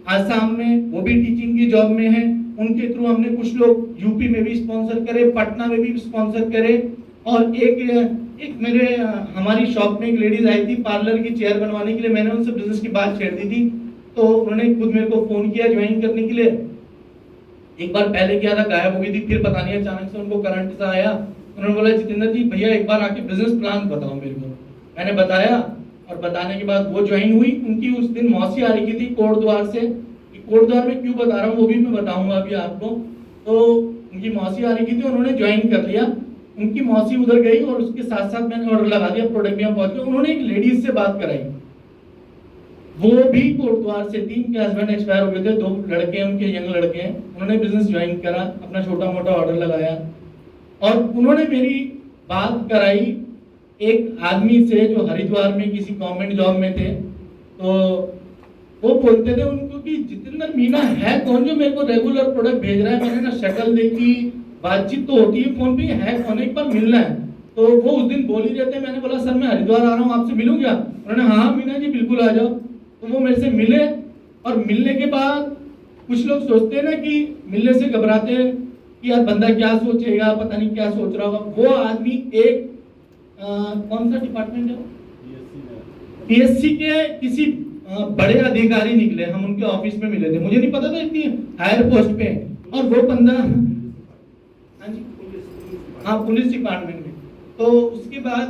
आसाम में, वो भी टीचिंग की जॉब में है। उनके थ्रू हमने कुछ लोग यूपी में भी स्पॉन्सर करे, पटना में भी स्पॉन्सर करे। और एक मेरे हमारी शॉप में एक लेडीज आई थी पार्लर की चेयर बनवाने के लिए। मैंने उनसे बिजनेस की बात छेड़ दी थी, तो उन्होंने खुद मेरे को फोन किया ज्वाइन करने के लिए। एक बार पहले किया था, गायब हो गई थी, फिर पता नहीं अचानक से उनको करंट सा आया। उन्होंने बोला जितेंद्र जी भैया एक बार आके बिजनेस प्लान बताओ मेरे को। मैंने बताया, और बताने के बाद वो ज्वाइन हुई। उनकी उस दिन मौसी आ रही थी कोटद्वार से। कोटद्वार में क्यों बता रहा हूँ वो भी मैं बताऊंगा अभी आपको। तो उनकी मौसी आ रही थी, उन्होंने ज्वाइन कर लिया। उनकी मौसी उधर गई और उसके साथ साथ मैंने ऑर्डर लगा दिया, प्रोडक्ट भी हम पहुंच गए। उन्होंने एक लेडीज से बात कराई, वो भी कोटद्वार से थी, उनके हस्बैंड एक्सपायर हो गए थे, 2 लड़के हैं उनके, यंग लड़के हैं। उन्होंने बिजनेस ज्वाइन करा, अपना छोटा मोटा ऑर्डर लगाया, और उन्होंने मेरी बात कराई एक आदमी से जो हरिद्वार में किसी गवर्नमेंट जॉब में थे। तो वो बोलते थे उनको कि जितेंद्र मीना है कौन जो मेरे को रेगुलर प्रोडक्ट भेज रहा है। मैंने ना शक्ल देखी, बातचीत तो होती है फोन पे, है कौन, एक बार मिलना है। तो वो उस दिन बोल ही रहते। मैंने बोला सर मैं हरिद्वार आ रहा हूँ, आपसे मिलूं क्या? उन्होंने हाँ मीना जी बिल्कुल आ जाओ। तो वो मेरे से मिले, और मिलने के बाद कुछ लोग सोचते हैं ना कि मिलने से घबराते हैं कि यार बंदा क्या सोचेगा, पता नहीं क्या सोच रहा होगा। वो आदमी एक कौन सा डिपार्टमेंट है, पीएससी के किसी बड़े अधिकारी निकले। हम उनके ऑफिस में मिले थे, मुझे नहीं पता था इतनी हायर पोस्ट पे। और वो बंदा हाँ पुलिस डिपार्टमेंट में। तो उसके बाद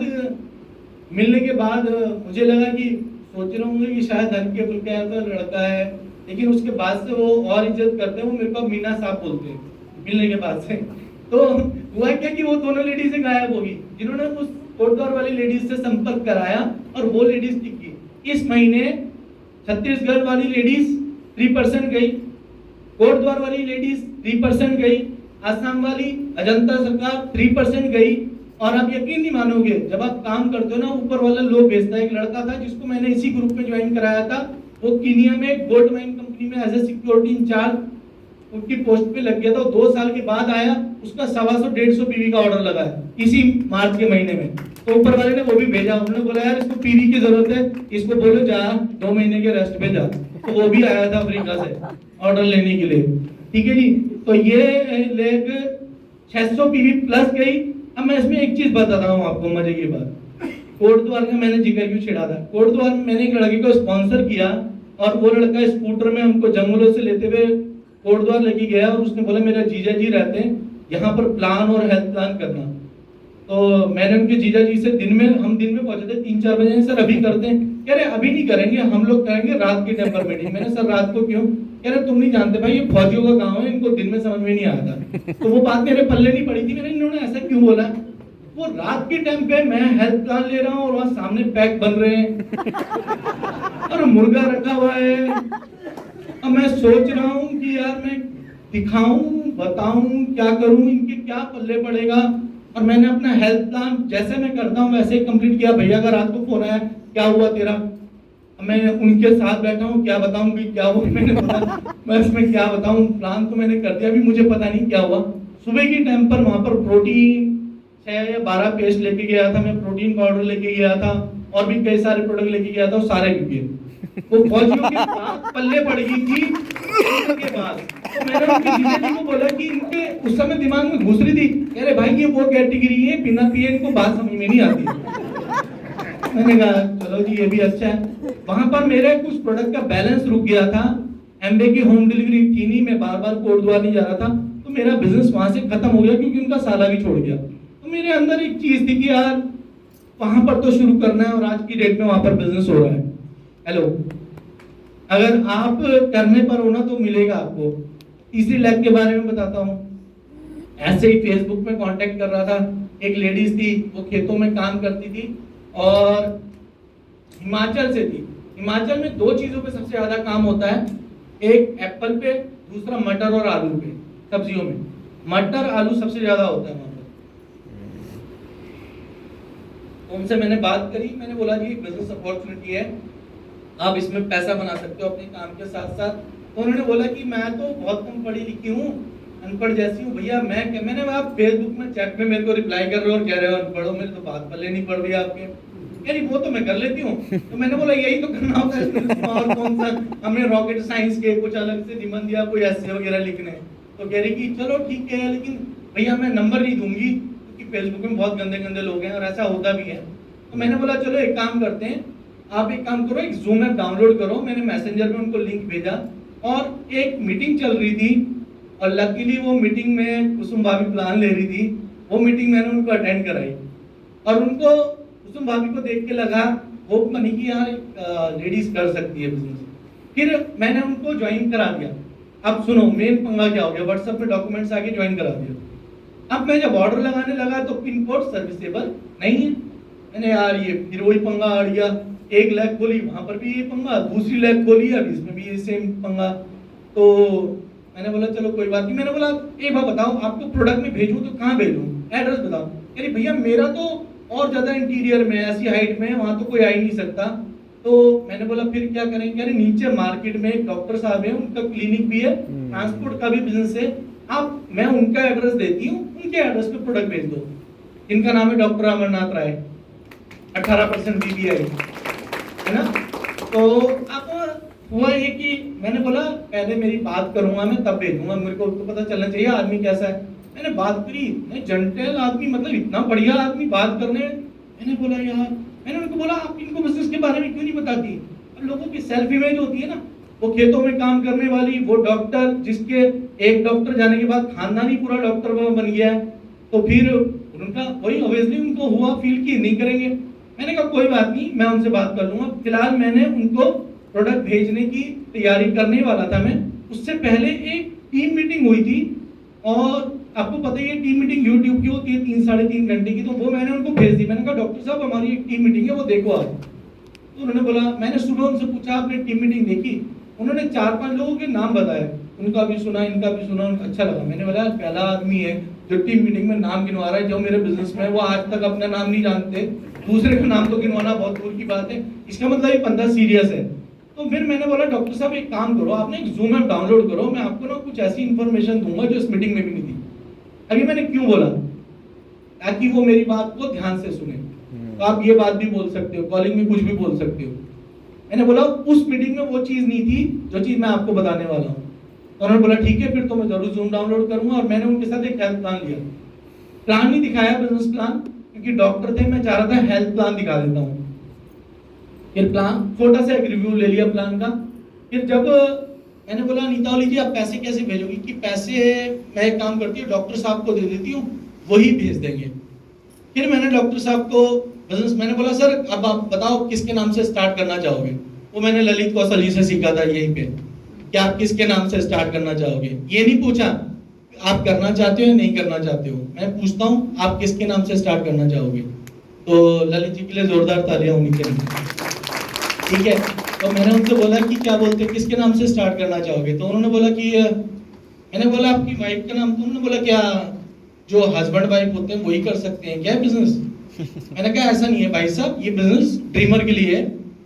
मिलने के बाद मुझे लगा कि सोच रहे होंगे कि शायद हल्के फुल्के तो लड़का है, लेकिन उसके बाद से वो और इज्जत करते हैं। वो मेरे को मीना साहब बोलते हैं मिलने के बाद से। तो हुआ क्या कि वो दोनों लेडीज गायब होगी, जिन्होंने उस कोटद्वार वाली लेडीज से संपर्क कराया, और वो लेडीज टिकी। इस महीने छत्तीसगढ़ वाली लेडीज 3% गई, कोटद्वार वाली लेडीज 3% गई, आसाम वाली अजंता सरकार 3% गई। और आप यकीन नहीं मानोगे, जब आप काम करते हो ना, ऊपर वाला लोग भेजता है। एक लड़का था जिसको मैंने इसी ग्रुप में ज्वाइन कराया था, वो कीनिया में गोल्ड माइन कंपनी में एज ए सिक्योरिटी इंचार्ज उनकी पोस्ट पे लग गया था। 2 साल के बाद आया, उसका 125-150 पीवी का ऑर्डर लगा है इसी मार्च के महीने में। तो ऊपर वाले ने वो भी भेजा, उन्होंने बोला यार इसको पीवी की जरूरत है, इसको बोलो जा 2 महीने के रेस्ट पे जा। तो वो भी आया था अफ्रीका से ऑर्डर लेने के लिए, ठीक है जी। तो ये लेग 600 पीवी प्लस गई। अब मैं इसमें एक चीज बताता हूँ आपको मजे की बात। कोटद्वार का मैंने जिक्र क्यों छिड़ा था। कोटद्वार में मैंने एक लड़के को स्पॉन्सर किया, और वो लड़का स्कूटर में हमको जम्मू से लेते हुए कोटद्वार लेके गया, और उसने बोला मेरा जीजा जी रहते हैं यहाँ पर, प्लान और हेल्थ प्लान करना। तो मैंने उनके जीजा जी से दिन में पहुंचे थे 3-4 बजे। सर अभी करते हैं? कह रहे अभी नहीं करेंगे, हम लोग करेंगे रात के टाइम पर मीटिंग। मैंने सर रात को क्यों? कह रहे तुम नहीं जानते भाई, ये फौजियों का गाँव है, इनको दिन में समझ में नहीं आता। तो वो बात मेरे पल्ले नहीं पड़ी थी। मैंने इन्होंने ऐसा क्यों बोला? वो रात के टाइम पे मैं हेल्थ प्लान ले रहा हूँ, और वहाँ सामने पैक बन रहे हैं और मुर्गा रखा हुआ है। अब मैं सोच रहा हूँ कि यार मैं दिखाऊं, बताऊं, क्या करूं, इनके क्या पल्ले पड़ेगा। और मैंने अपना हेल्थ प्लान जैसे मैं करता हूँ वैसे ही कंप्लीट किया। भैया का रात को फोन आया, क्या हुआ तेरा? मैं उनके साथ बैठा हूँ, क्या बताऊं कि क्या हुआ। मैंने बोला मैं इसमें क्या बताऊं, प्लान तो मैंने कर दिया, अभी मुझे पता नहीं क्या हुआ। सुबह के टाइम पर वहां पर प्रोटीन 6 या 12 पेस्ट लेके गया था मैं, प्रोटीन पाउडर लेके गया था, और भी कई सारे प्रोडक्ट लेके गया था, सारे बिके। वो फौजियों के साथ पल्ले पड़ गई थी के बाद। तो मैंने उनके जीजा जी को बोला कि इनके उस समय दिमाग में घुस रही थी, कह रहे भाई ये वो कैटेगरी है बिना पिए इनको बात समझ में नहीं आती। मैंने कहा चलो जी ये भी अच्छा है। वहां पर मेरे कुछ प्रोडक्ट का बैलेंस रुक गया था, एमबे की होम डिलीवरी थी नहीं, मैं बार बार कोटद्वार नहीं जा रहा था, तो मेरा बिजनेस वहां से खत्म हो गया क्योंकि उनका साला भी छोड़ गया। तो मेरे अंदर एक चीज थी कि यार वहां पर तो शुरू करना है, और आज की डेट में वहां पर बिजनेस हो रहा है। हेलो, अगर आप करने पर हो ना तो मिलेगा आपको। तीसरी लैब के बारे में बताता हूँ। ऐसे ही फेसबुक में कांटेक्ट कर रहा था, एक लेडीज थी, वो खेतों में काम करती थी और हिमाचल से थी। हिमाचल में दो चीजों पे सबसे ज्यादा काम होता है, एक एप्पल पे, दूसरा मटर और आलू पे। सब्जियों में मटर आलू सबसे ज्यादा होता है वहां पर। उनसे मैंने बात करी, मैंने बोला जी बिजनेस अपॉर्चुनिटी है, आप इसमें पैसा बना सकते हो अपने काम के साथ साथ। तो उन्होंने बोला कि मैं तो बहुत कम पढ़ी लिखी हूँ, अनपढ़ जैसी हूँ भैया, मैं क्या, मैंने आप फेसबुक में चैट में मेरे को रिप्लाई कर रहे हो और कह रहे हो अनपढ़ हो, मेरे तो बात पल्ले नहीं पड़ रही आपके। यानी वो तो मैं कर लेती हूँ। तो मैंने बोला यही तो करना होता है इसमें, और कौन सा हमने रॉकेट साइंस के कुछ अलग से निबंध या कोई ऐसे वगैरह लिखने। तो कह रही कि चलो ठीक है, लेकिन भैया मैं नंबर नहीं दूंगी क्योंकि फेसबुक में बहुत गंदे गंदे लोग हैं और ऐसा होता भी है। तो मैंने बोला चलो एक काम करते हैं, आप एक काम करो, एक जूम ऐप डाउनलोड करो। मैंने मैसेंजर में उनको लिंक भेजा और एक मीटिंग चल रही थी, और लकीली वो मीटिंग में कुसुम भाभी प्लान ले रही थी। वो मीटिंग मैंने उनको अटेंड कराई और उनको कुसुम भाभी को देख के लगा होप मनी की यहाँ लेडीज कर सकती है बिजनेस। फिर मैंने उनको ज्वाइन करा दिया। अब सुनो मेन पंगा क्या हो गया, व्हाट्सएप पे डॉक्यूमेंट्स आके ज्वाइन करा दिया। अब मैं जब ऑर्डर लगाने लगा तो पिन कोड सर्विसेबल नहीं है। मैंने यार ये फिर वही पंगा आ गया, एक लैग खोली वहां पर भी ये पंगा, दूसरी लैग खोली अब इसमें भी ये सेम पंगा। तो मैंने बोला चलो कोई बात नहीं। मैंने बोला एक बात बताओ, आपको प्रोडक्ट में भेजूं तो कहाँ भेजूं, एड्रेस बताओ। अरे भैया मेरा तो और ज्यादा इंटीरियर में, ऐसी हाइट में, वहां तो कोई आ ही नहीं सकता। तो मैंने बोला फिर क्या करेंगे, अरे नीचे मार्केट में एक डॉक्टर साहब है, उनका क्लिनिक भी है, ट्रांसपोर्ट का भी बिजनेस है, आप मैं उनका एड्रेस देती हूँ, उनके एड्रेस पे प्रोडक्ट भेज दो। इनका नाम है डॉक्टर अमरनाथ राय, 18% BBI है ना। तो अब हुआ ये कि मैंने बोला पहले मेरी बात करूंगा मैं तब भेजूंगा, मेरे को तो पता चलना चाहिए आदमी कैसा है। मैंने बात करी, जेंटल आदमी, मतलब इतना बढ़िया आदमी बात करने। मैंने बोला यार, मैंने उनको बोला आप इनको बिजनेस के बारे में क्यों नहीं बताती। और लोगों की सेल्फ इमेज होती है ना, वो खेतों में काम करने वाली, वो डॉक्टर जिसके एक डॉक्टर जाने के बाद खानदान ही पूरा डॉक्टर बन गया है। तो फिर उनका वही ऑब्वियसली उनको हुआ फील कि नहीं करेंगे। मैंने कहा कोई बात नहीं, मैं उनसे बात कर लूंगा। फिलहाल मैंने उनको प्रोडक्ट भेजने की तैयारी करने वाला था। मैं उससे पहले एक टीम मीटिंग हुई थी, और आपको पता ही है टीम मीटिंग यूट्यूब की होती है 3-3.5 घंटे की। तो वो मैंने उनको भेज दी। मैंने कहा डॉक्टर साहब हमारी एक टीम मीटिंग है, वो देखो आज। तो उन्होंने बोला, मैंने सुबह उनसे पूछा आपने टीम मीटिंग देखी। उन्होंने 4-5 लोगों के नाम बताए, उनका भी सुना, इनका भी सुना, उनको अच्छा लगा। मैंने बोला पहला आदमी है जो टीम मीटिंग में नाम गिनवा रहा है, जो मेरे बिजनेस में वो आज तक अपना नाम नहीं जानते, दूसरे का नाम तो गिनवाना बहुत दूर की बात है। इसका मतलब ये बंदा सीरियस है। तो फिर मैंने बोला डॉक्टर साहब एक काम करो, आपने एक जूम ऐप डाउनलोड करो, मैं आपको ना कुछ ऐसी इंफॉर्मेशन दूंगा जो इस मीटिंग में भी नहीं थी। अभी मैंने क्यों बोला, ताकि वो मेरी बात को ध्यान से सुने। तो आप ये बात भी बोल सकते हो, कॉलिंग में कुछ भी बोल सकते हो। मैंने बोला उस मीटिंग में वो चीज नहीं थी जो चीज मैं आपको बताने वाला हूँ। तो उन्होंने बोला ठीक है फिर तो मैं जरूर जूम डाउनलोड करूंगा। और मैंने उनके साथ एक हेल्थ प्लान लिया। प्लान नहीं दिखाया बिजनेस प्लान, क्योंकि डॉक्टर थे, मैं चाह रहा था हेल्थ प्लान दिखा देता हूँ। फिर प्लान छोटा सा एक रिव्यू ले लिया प्लान का। फिर जब मैंने बोला नीता ओली जी आप पैसे कैसे भेजोगी, कि पैसे मैं एक काम करती हूँ डॉक्टर साहब को दे देती हूँ, वही भेज देंगे। फिर मैंने डॉक्टर साहब को बिजनेस, मैंने बोला सर अब आप बताओ किसके नाम से स्टार्ट करना चाहोगे। वो मैंने ललित कौशल जी से सीखा था यहीं पे, कि आप किसके नाम से स्टार्ट करना चाहोगे। ये नहीं पूछा आप करना चाहते हो या नहीं करना चाहते हो, मैं पूछता हूँ आप किसके नाम से स्टार्ट करना चाहोगे। तो ललित जी के लिए जोरदार तालियां होनी चाहिए, ठीक है। तो मैंने उनसे बोला कि क्या बोलते हैं किसके नाम से स्टार्ट करना चाहोगे। तो उन्होंने बोला कि मैंने बोला आपकी वाइफ का नाम। तो उन्होंने बोला क्या जो हस्बैंड वाइफ होते हैं वही कर सकते हैं क्या बिजनेस। मैंने कहा ऐसा नहीं है भाई साहब, ये बिजनेस ड्रीमर के लिए है,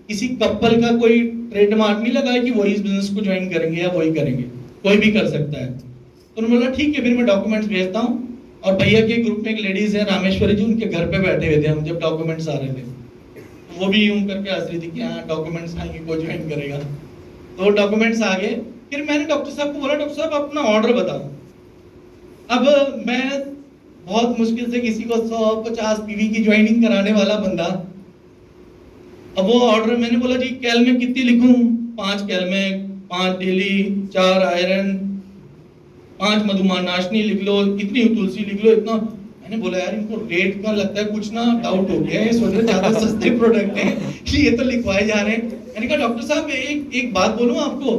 किसी कपल का कोई ट्रेडमार्क नहीं लगा है कि वही इस बिजनेस को ज्वाइन करेंगे या वही करेंगे, कोई भी कर सकता है। तो उन्होंने बोला ठीक है फिर मैं डॉक्यूमेंट्स भेजता हूँ। और भैया के ग्रुप में एक लेडीज है रामेश्वरी जी, उनके घर पे बैठे हुए थे हम जब डॉक्यूमेंट्स आ रहे थे। वो भी यूं करके हंस रही थी कि हाँ डॉक्यूमेंट्स आएंगे, कोई ज्वाइन करेगा। तो डॉक्यूमेंट्स आ गए। फिर मैंने डॉक्टर साहब को बोला डॉक्टर साहब अपना ऑर्डर बताओ। अब मैं बहुत मुश्किल से किसी को 150 PV की ज्वाइनिंग कराने वाला बंदा, अब वो ऑर्डर मैंने बोला जी कैल में कितनी लिखूं, 5 कैल में, 5 डेली, 4 आयरन, 5 मधुमानाशनी लिख लो, इतनी तुलसी लिख लो, इतना। मैंने बोला यार इनको रेट का लगता है कुछ ना डाउट हो गया है, सोच रहे ज्यादा सस्ते प्रोडक्ट हैं कि ये तो लिखवाए जा रहे हैं। मैंने कहा डॉक्टर साहब एक बात बोलूं आपको,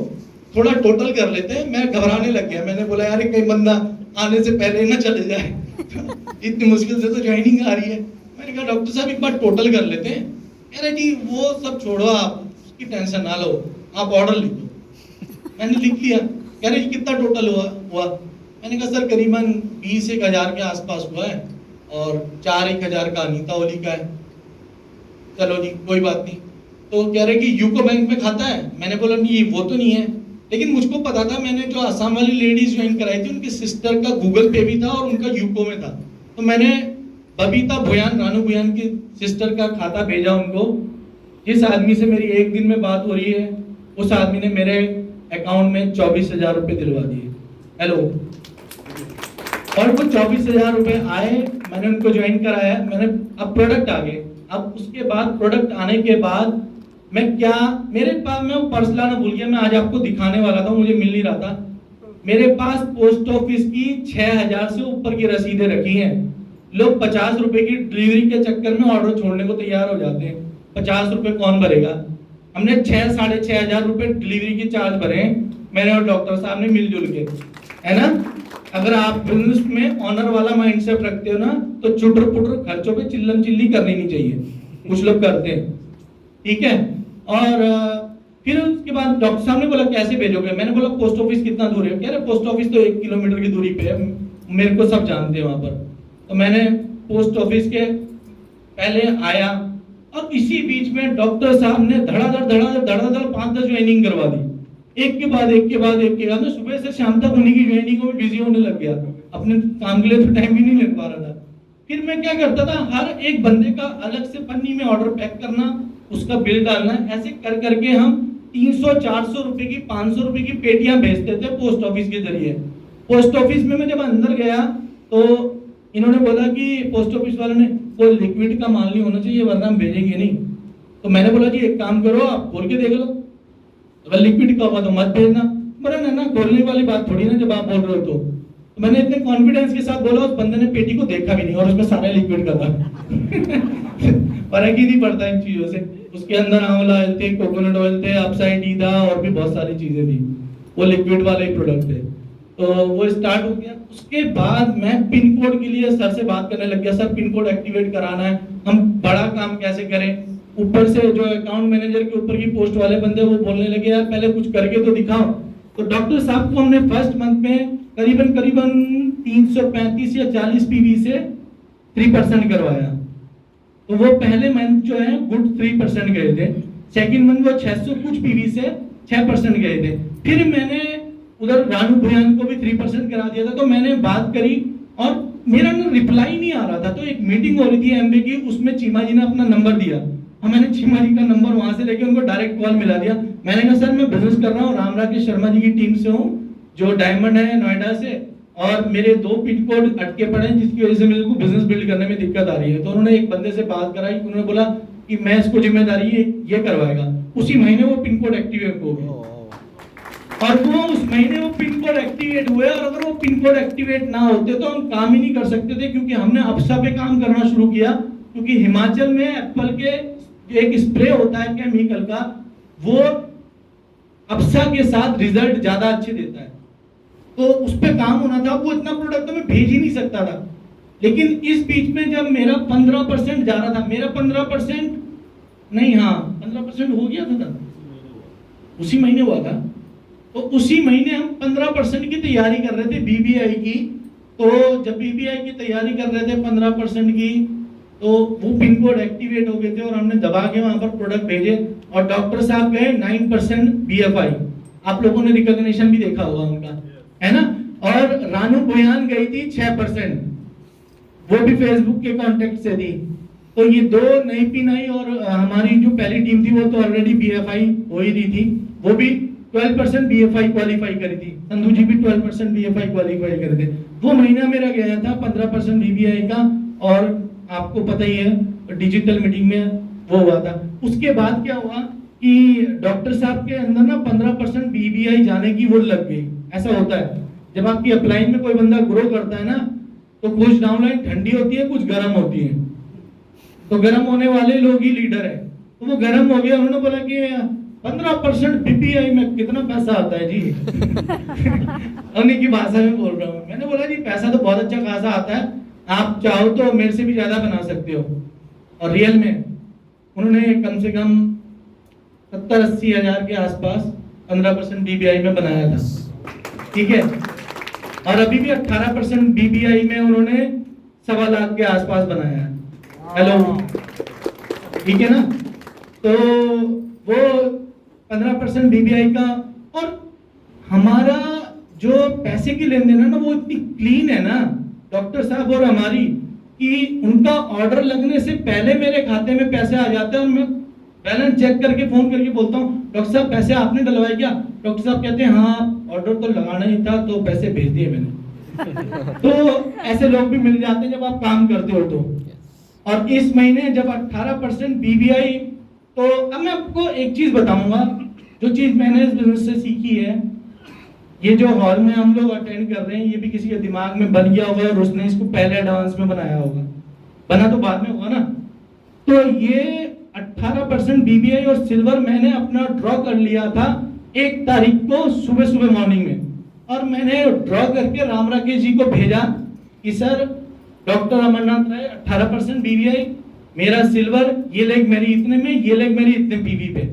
थोड़ा टोटल कर लेते हैं। मैं घबराने लग गया। मैंने बोला यार कहीं बंदा आने से पहले ना चले जाए इतनी मुश्किल से तो ज्वाइनिंग आ रही है। मैंने कहा डॉक्टर साहब एक बार टोटल कर लेते हैं। कह रहे जी वो सब छोड़ो, आप कि टेंशन ना लो, आप ऑर्डर लिख दो। मैंने लिख दिया। कह रहे कितना टोटल हुआ? मैंने कहा सर करीबन 20-1 हज़ार के आसपास हुआ है और 4-1 हज़ार का अनीता ओली का है। चलो जी कोई बात नहीं। तो कह रहे कि यूको बैंक में खाता है। मैंने बोला नहीं वो तो नहीं है, लेकिन मुझको पता था, मैंने जो आसाम वाली लेडीज ज्वाइन कराई थी उनकी सिस्टर का गूगल पे भी था और उनका यूको में था। तो मैंने बबीता भुयान, रानू भुयान की सिस्टर का खाता भेजा उनको। जिस आदमी से मेरी एक दिन में बात हो रही है उस आदमी ने मेरे अकाउंट में 24,000 रुपए दिलवा दिए। हेलो। और वो 24,000 रुपए आए, मैंने उनको ज्वाइन कराया। मैंने अब प्रोडक्ट आ गए। अब उसके बाद प्रोडक्ट आने के बाद मैं क्या, मेरे पास, मैं पर्स लाना भूल गया, मैं आज आपको दिखाने वाला था, मुझे मिल नहीं रहा था। मेरे पास पोस्ट ऑफिस की 6,000 से ऊपर की रसीदें रखी हैं। लोग 50 रुपए की डिलीवरी के चक्कर में ऑर्डर छोड़ने को तैयार हो जाते हैं। 50 रुपए कौन भरेगा? हमने 6-6,500 रुपए डिलीवरी के चार्ज भरे हैं, मैंने और डॉक्टर साहब ने मिलजुल के, है ना। अगर आप बिजनेस में ऑनर वाला माइंडसेट रखते हो ना, तो चुटर पुटर खर्चों पे चिल्लम चिल्ली करनी नहीं चाहिए। कुछ लोग करते हैं, ठीक है। और फिर उसके बाद डॉक्टर साहब ने बोला कैसे भेजोगे? मैंने बोला पोस्ट ऑफिस कितना दूर है? कह रहे पोस्ट ऑफिस तो 1 किलोमीटर की दूरी पे है, मेरे को सब जानते हैं वहां पर। तो मैंने पोस्ट ऑफिस के पहले आया और इसी बीच में डॉक्टर साहब ने धड़ाधड़ 5-10 ज्वाइनिंग करवा दी, एक के बाद एक के बाद एक के बाद। मैं सुबह से शाम तक उन्हीं की ज्वाइनिंग में बिजी होने लग गया, अपने काम के लिए तो टाइम भी नहीं लग पा रहा था। फिर मैं क्या करता था, हर एक बंदे का अलग से पन्नी में ऑर्डर पैक करना, उसका बिल डालना, ऐसे कर करके हम 300-400 रुपए की, 500 रुपए की पेटियां भेजते थे पोस्ट ऑफिस के जरिए। पोस्ट ऑफिस में मैं जब अंदर गया तो इन्होंने बोला कि पोस्ट ऑफिस वालों ने, कोई लिक्विड का माल नहीं होना चाहिए वरना हम भेजेंगे नहीं। तो मैंने बोला जी एक काम करो, आप खोल के देख लो, अगर लिक्विड का होगा तो मत भेजना। बोला ना खोलने वाली बात थोड़ी ना, जब आप बोल रहे हो तो मैंने इतने कॉन्फिडेंस के साथ बोला, उस बंदे ने पेटी को देखा भी नहीं और उसमें सारा लिक्विड का था। फर्क ही नहीं पड़ता इन चीजों से। उसके अंदर आंवला ऑयल थे, कोकोनट ऑयल थे, अपसाइड टी था और भी बहुत सारी चीजें थी, वो लिक्विड वाले ही प्रोडक्ट थे। तो वो स्टार्ट हो गया। उसके बाद मैं पिन कोड के लिए सर से बात करने लग गया, सर पिन कोड एक्टिवेट कराना है, हम बड़ा काम कैसे करें। ऊपर से जो अकाउंट मैनेजर के ऊपर की पोस्ट वाले बंदे वो बोलने लगे यार पहले कुछ करके तो दिखाओ। तो डॉक्टर साहब को हमने फर्स्ट मंथ में करीबन 335 या 40 पीवी से 3% करवाया। तो वो पहले मंथ जो है गुड 3% गए थे, सेकंड मंथ वो 600 कुछ पीवी से 6% गए थे। फिर मैंने उधर रानू भुयान को भी 3% करा दिया था। तो मैंने बात करी और मेरा ना रिप्लाई नहीं आ रहा था। तो एक मीटिंग हो रही थी एमबी की, उसमें चीमा जी ने अपना नंबर दिया, मैंने चीमा जी का नंबर वहां से लेके उनको डायरेक्ट कॉल मिला दिया। मैंने कहा सर मैं बिजनेस कर रहा हूँ, राम राकेश शर्मा जी की टीम से हूँ जो डायमंड है नोएडा से, और मेरे 2 पिन कोड अटके पड़े हैं जिसकी वजह से मेरे को बिजनेस बिल्ड करने में दिक्कत आ रही है। तो उन्होंने एक बंदे से बात कराई, उन्होंने बोला कि मैं इसको जिम्मेदारी ये करवाएगा। उसी महीने वो पिन कोड एक्टिवेट हो गया और वो उस महीने वो पिन कोड एक्टिवेट हुए। और अगर वो पिन कोड एक्टिवेट ना होते तो हम काम ही नहीं कर सकते थे, क्योंकि हमने अप्सा पे काम करना शुरू किया। क्योंकि हिमाचल में एप्पल के एक स्प्रे होता है केमिकल का, वो अप्सा के साथ रिजल्ट ज्यादा अच्छे देता है, तो उस पे काम होना था। वो इतना प्रोडक्ट तो मैं भेज ही नहीं सकता था। लेकिन इस बीच में जब मेरा 15% जा रहा था, मेरा 15% नहीं, हाँ 15% हो गया था, उसी महीने हुआ था। तो उसी महीने हम 15% की तैयारी कर रहे थे बीबीआई की। तो जब बीबीआई की तैयारी कर रहे थे 15% की, तो वो पिन कोड एक्टिवेट हो गए थे और हमने दबा के वहां पर प्रोडक्ट भेजे और डॉक्टर साहब गए 9% बीएफआई। आप लोगों ने रिकॉग्निशन भी देखा होगा उनका, है ना। और रानू भुयान गई थी 6%, वो भी फेसबुक के कांटेक्ट से थी। तो ये 2 नई पिन आई और हमारी जो पहली टीम थी वो तो ऑलरेडी बीएफआई हो ही रही थी, वो भी 12% बीएफआई क्वालिफाई करी थी। संधू जी भी 12% बीएफआई क्वालिफाई करे थे। वो महीना मेरा गया था 15% बीबीआई का, और आपको पता ही है डिजिटल मीटिंग में वो हुआ था। उसके बाद क्या हुआ कि डॉक्टर साहब के अंदर ना 15% बीबीआई जाने की वो लग गई। ऐसा होता है जब आपकी अपलाइन में कोई बंदा ग्रो करता है ना, तो कुछ डाउनलाइन ठंडी होती है, कुछ गर्म होती है। तो गर्म होने वाले लोग ही लीडर है। तो वो गर्म हो गया, उन्होंने बोला कि 15% बीबीआई में कितना पैसा आता है जी। उन्हीं की भाषा में बोल रहा हूँ। मैंने बोला जी पैसा तो बहुत अच्छा खासा आता है, आप चाहो तो मेरे से भी ज्यादा बना सकते हो। और रियल में उन्होंने कम से कम 70-80 हज़ार के आसपास 15% BBI में बनाया था, ठीक है। और अभी भी 18% BBI में उन्होंने 1.25 लाख के आसपास बनाया है। हेलो, ठीक है ना। तो वो 15% BBI का, और हमारा जो पैसे की लेन देन है ना वो इतनी क्लीन है ना डॉक्टर साहब और हमारी, कि उनका ऑर्डर लगने से पहले मेरे खाते में पैसे आ जाते हैं और मैं बैलेंस चेक करके फोन करके बोलता हूँ डॉक्टर साहब पैसे आपने डलवाए क्या? डॉक्टर साहब कहते हैं हाँ ऑर्डर तो लगाना ही था तो पैसे भेज दिए मैंने। तो ऐसे लोग भी मिल जाते हैं जब आप काम करते हो तो। और इस महीने जब 18% BBI, तो अब मैं आपको एक चीज बताऊंगा, जो चीज मैंने इस बिजनेस से सीखी है। ये जो हॉल में हम लोग अटेंड कर रहे हैं, ये भी किसी के दिमाग में बन गया होगा और उसने इसको पहले एडवांस में बनाया होगा, बना तो बाद में होगा ना। तो ये 18% BBI और सिल्वर मैंने अपना ड्रॉ कर लिया था 1 तारीख को सुबह सुबह मॉर्निंग में, और मैंने ड्रॉ करके राम राकेश जी को भेजा कि सर डॉक्टर अमरनाथ राय 18% BBI, मेरा सिल्वर, ये लेग मेरी इतने में, ये लेग मेरी इतने PV पे।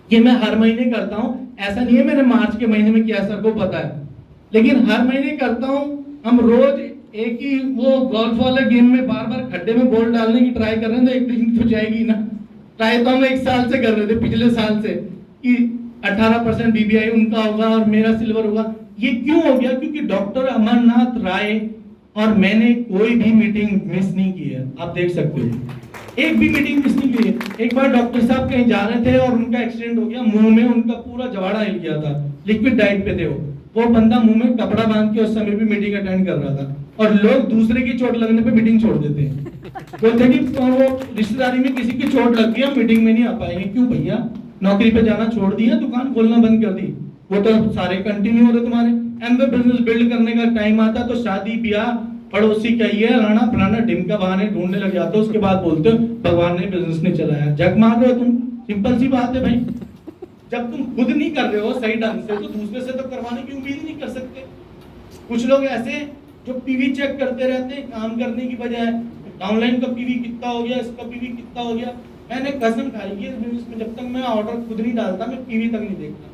ये मैं हर महीने करता हूँ, ऐसा नहीं है मैंने मार्च के महीने में किया, सर को पता है, लेकिन हर महीने करता हूँ। हम रोज एक ही वो गोल्फ वाले गेम में बार बार खड्डे में बॉल डालने की ट्राई कर रहे हैं, तो एक दिन तो जाएगी ना। ट्राई तो हम 1 साल से कर रहे थे, पिछले साल से, कि 18% BBI उनका होगा और मेरा सिल्वर होगा। ये क्यों हो गया? क्योंकि डॉक्टर अमरनाथ राय और मैंने कोई भी मीटिंग मिस नहीं की है। आप देख सकते हो, एक भी मीटिंग मिस नहीं की है। एक बार डॉक्टर साहब कहीं जा रहे थे और उनका एक्सीडेंट हो गया, मुंह में उनका पूरा जवाड़ा हिल गया था, लिक्विड डाइट पे थे वो बंदा मुंह में कपड़ा बांध के उस समय भी मीटिंग अटेंड कर रहा था। और लोग दूसरे की चोट लगने पे मीटिंग छोड़ देते हैं, बोलते कि वो रिश्तेदारी में किसी की चोट लग गई, हम मीटिंग में नहीं आ पाएंगे। क्यों भैया, नौकरी पे जाना छोड़ दिया, दुकान खोलना बंद कर दी? वो तो सारे कंटिन्यू हो रहे तुम्हारे। एमवे बिजनेस बिल्ड करने का टाइम आता तो शादी ब्याह, पड़ोसी चाहिए, राणा फलाना ढिमका बहाने ढूंढने लग जाते हो, उसके बाद बोलते हो भगवान ने बिजनेस नहीं चलाया। जग मार रहे हो तुम, सिंपल सी बात है भाई। जब तुम खुद नहीं कर रहे हो सही ढंग से, तो दूसरे से तो करवाने की उम्मीद नहीं कर सकते। कुछ लोग ऐसे जो PV चेक करते रहते हैं काम करने की बजाय, डाउनलाइन का PV कितना हो गया, इसका PV कितना हो गया। मैंने कसम खाई है इस बिजनेस में, जब तक मैं ऑर्डर खुद नहीं डालता मैं PV तक नहीं देखता,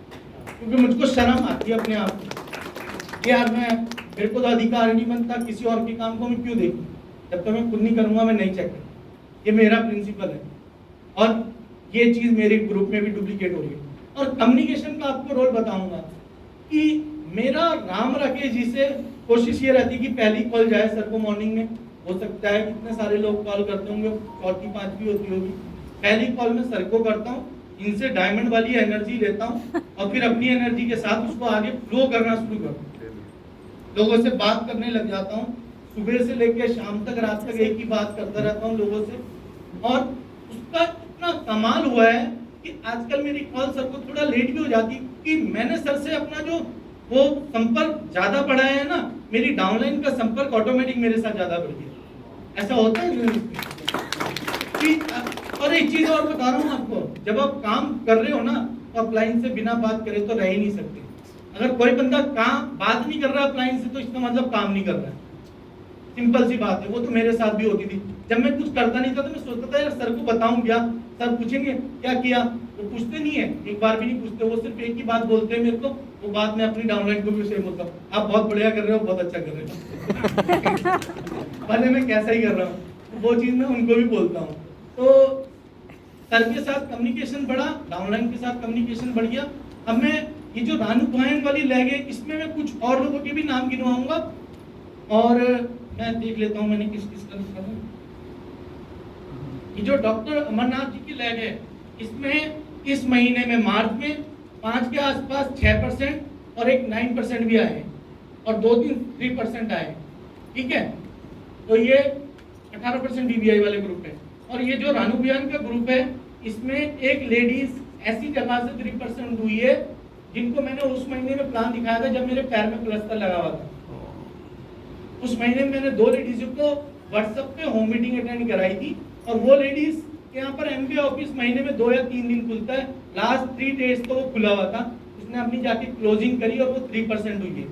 क्योंकि मुझको शर्म आती है अपने आप को। यार मेरे को तो अधिकार नहीं बनता किसी और के काम को मैं क्यों देखूं, जब तक मैं खुद नहीं करूंगा मैं नहीं चेक करूंगा। ये मेरा प्रिंसिपल है, और ये चीज मेरे ग्रुप में भी डुप्लीकेट हो रही है। और कम्युनिकेशन का आपको रोल बताऊंगा कि मेरा राम राकेश जी से कोशिश ये रहती है कि पहली कॉल जाए सर को मॉर्निंग में। हो सकता है कितने सारे लोग कॉल करते होंगे, 4थी 5वीं होती होगी। पहली कॉल मैं सर को करता हूँ, इनसे डायमंड वाली एनर्जी लेता हूँ और फिर अपनी एनर्जी के साथ उसको आगे फ्लो करना शुरू करता हूँ। लोगों से बात करने लग जाता हूँ, सुबह से लेकर शाम तक, रात तक एक ही बात करता रहता हूँ लोगों से। और उसका इतना कमाल हुआ है कि आजकल मेरी कॉल सर को थोड़ा लेट भी हो जाती है, क्योंकि मैंने सर से अपना जो वो संपर्क ज्यादा बढ़ाया है ना, मेरी डाउनलाइन का संपर्क ऑटोमेटिक मेरे साथ ज्यादा बढ़ गया। ऐसा होता है कि, और एक चीज और बता रहा हूँ आपको, जब आप काम कर रहे हो ना तो अपलाइन से बिना बात करे तो रह ही नहीं सकते। अगर कोई बंदा काम बात नहीं कर रहा अपलाइन से, तो इसका मतलब काम नहीं कर रहा है। सिंपल सी बात है। वो तो मेरे साथ भी होती थी, जब मैं कुछ करता नहीं था तो मैं सोचता था यार सर को बताऊं क्या, सर पूछेंगे क्या किया। वो पूछते नहीं है, एक बार भी नहीं पूछते, वो सिर्फ एक ही बात बोलते हैं मेरे को। वो बात मैं अपनी डाउनलाइन को भी सेम बोलता हूँ, आप बहुत बढ़िया कर रहे हो, बहुत अच्छा कर रहे हो। भले मैं कैसा ही कर रहा हूँ, वो चीज मैं उनको भी बोलता हूँ। तो सर के साथ कम्युनिकेशन बढ़ा, डाउनलाइन के साथ कम्युनिकेशन बढ़ गया। अब मैं ये जो रानू भायन वाली लैग है, इसमें मैं कुछ और लोगों के भी नाम गिनवाऊंगा, और मैं देख लेता हूं मैंने किस किस का लिखा है। ये जो डॉक्टर अमरनाथ जी की लैब है, इसमें इस महीने में मार्च में 5 के आसपास 6% और एक 9% भी आए, और 2-3 3% आए। ठीक है, तो ये 18% BBI वाले ग्रुप है। और ये जो रानू बियान का ग्रुप है, इसमें एक लेडीज ऐसी जगह से 3% हुई है जिनको मैंने उस महीने में प्लान दिखाया था जब मेरे पैर में प्लास्टर लगा हुआ था। उस महीने में मैंने 2 लेडीजों को व्हाट्सएप पे होम मीटिंग अटेंड कराई थी, और वो लेडीज यहाँ पर MBA ऑफिस महीने में 2 या 3 दिन खुलता है, लास्ट 3 डेज तो वो खुला हुआ था। उसने अपनी जाके क्लोजिंग करी और वो 3% हुई है।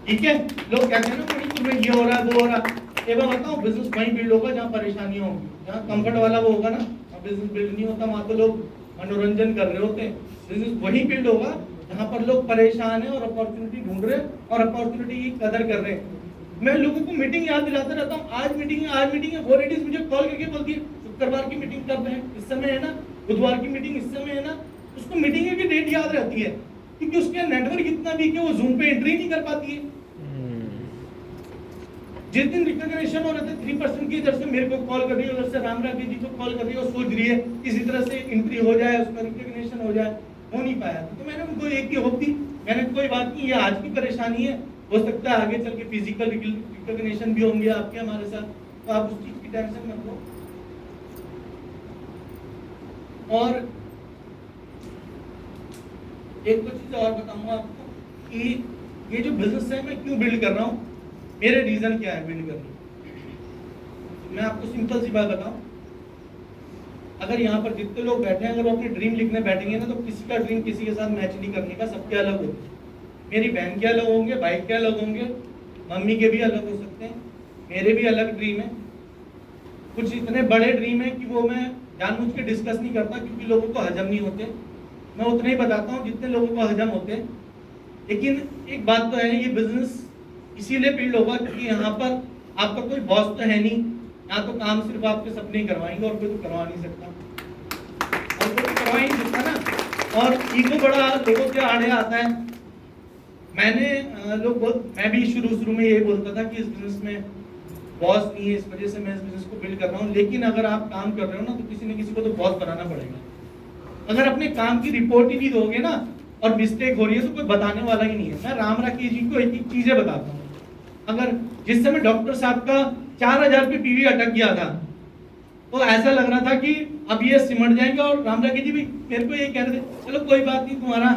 ठीक है, लोग कहते हैं ना मणिपुर में ये हो रहा है वो हो रहा है। एक बार बताऊं, बिजनेस वहीं बिल्ड होगा जहाँ परेशानियां होंगी, जहाँ कंफर्ट वाला वो होगा ना, बिजनेस बिल्ड नहीं होता। वहाँ तो लोग मनोरंजन कर रहे होते हैं। बिजनेस वही बिल्ड होगा जहाँ पर लोग परेशान हैं और अपॉर्चुनिटी ढूंढ रहे हैं और अपॉर्चुनिटी की कदर कर रहे हैं। मैं लोगों को मीटिंग याद दिलाता रहता हूँ, आज मीटिंग है, वो लेडीज मुझे कॉल करके बोलती है शुक्रवार की मीटिंग कब है, इस समय है ना, बुधवार की मीटिंग इस समय है ना। उसको मीटिंग की डेट याद रहती है क्योंकि उसके नेटवर्क इतना वीक है, वो जूम पे एंट्री नहीं कर पाती है। जिस दिन रिकॉग्निशन हो रहा था 3% की इधर से मेरे को कॉल कर रही है, उधर से राम राठी जी को कॉल कर रही है और सोच रही है किसी तरह से एंट्री हो जाए, उसका रिकॉग्निशन हो जाए, हो नहीं पाया। तो मैंने उनको एक ही होप दी, मैंने कोई बात नहीं, ये आज की परेशानी है, हो सकता है आगे चल के फिजिकल रिकॉग्निशन भी होंगे आपके हमारे साथ, तो आप उस चीज की टेंशन मत लो। और एक दो चीज और बताऊंगा आपको कि ये जो बिजनेस है मैं क्यों बिल्ड कर रहा हूँ, मेरे रीजन क्या है बिल्ड करने। मैं आपको सिंपल सी बात बताऊं, अगर यहाँ पर जितने लोग बैठे हैं, अगर वो अपनी ड्रीम लिखने बैठेंगे ना, तो किसी का ड्रीम किसी के साथ मैच नहीं करने का, सबके अलग होते हैं। मेरी बहन के अलग होंगे, भाई के अलग होंगे, मम्मी के भी अलग हो सकते हैं, मेरे भी अलग ड्रीम है। कुछ इतने बड़े ड्रीम है कि वो मैं जानबूझ के डिस्कस नहीं करता क्योंकि लोगों को हजम नहीं होते। मैं उतना ही बताता हूँ जितने लोगों को हजम होते हैं। लेकिन एक बात तो है, ये बिजनेस इसीलिए बिल्ड होगा क्योंकि यहाँ पर आपका कोई बॉस तो है नहीं, यहाँ तो काम सिर्फ आपके सपने ही करवाएंगे और कोई तो करवा नहीं सकता, और कोई तो करवा ही नहीं सकता ना। और ईगो बड़ा लोगों के आड़े आता है। मैं भी शुरू में ये बोलता था कि इस बिजनेस में बॉस नहीं है, इस वजह से मैं इस बिजनेस को बिल्ड कर रहा हूँ। लेकिन अगर आप काम कर रहे हो ना, तो किसी न किसी को तो बॉस बनाना पड़ेगा। अगर अपने काम की रिपोर्ट ही नहीं दोगे ना और मिस्टेक हो रही है तो कोई बताने वाला ही नहीं है। मैं राम राठी जी को एक एक चीजें बताता हूँ। अगर जिस समय डॉक्टर साहब का 4000 पे पीवी अटक गया था, तो ऐसा लग रहा था कि अब ये सिमट जाएंगे, और राम राठी जी भी मेरे को ये कह रहे थे चलो कोई बात नहीं, तुम्हारा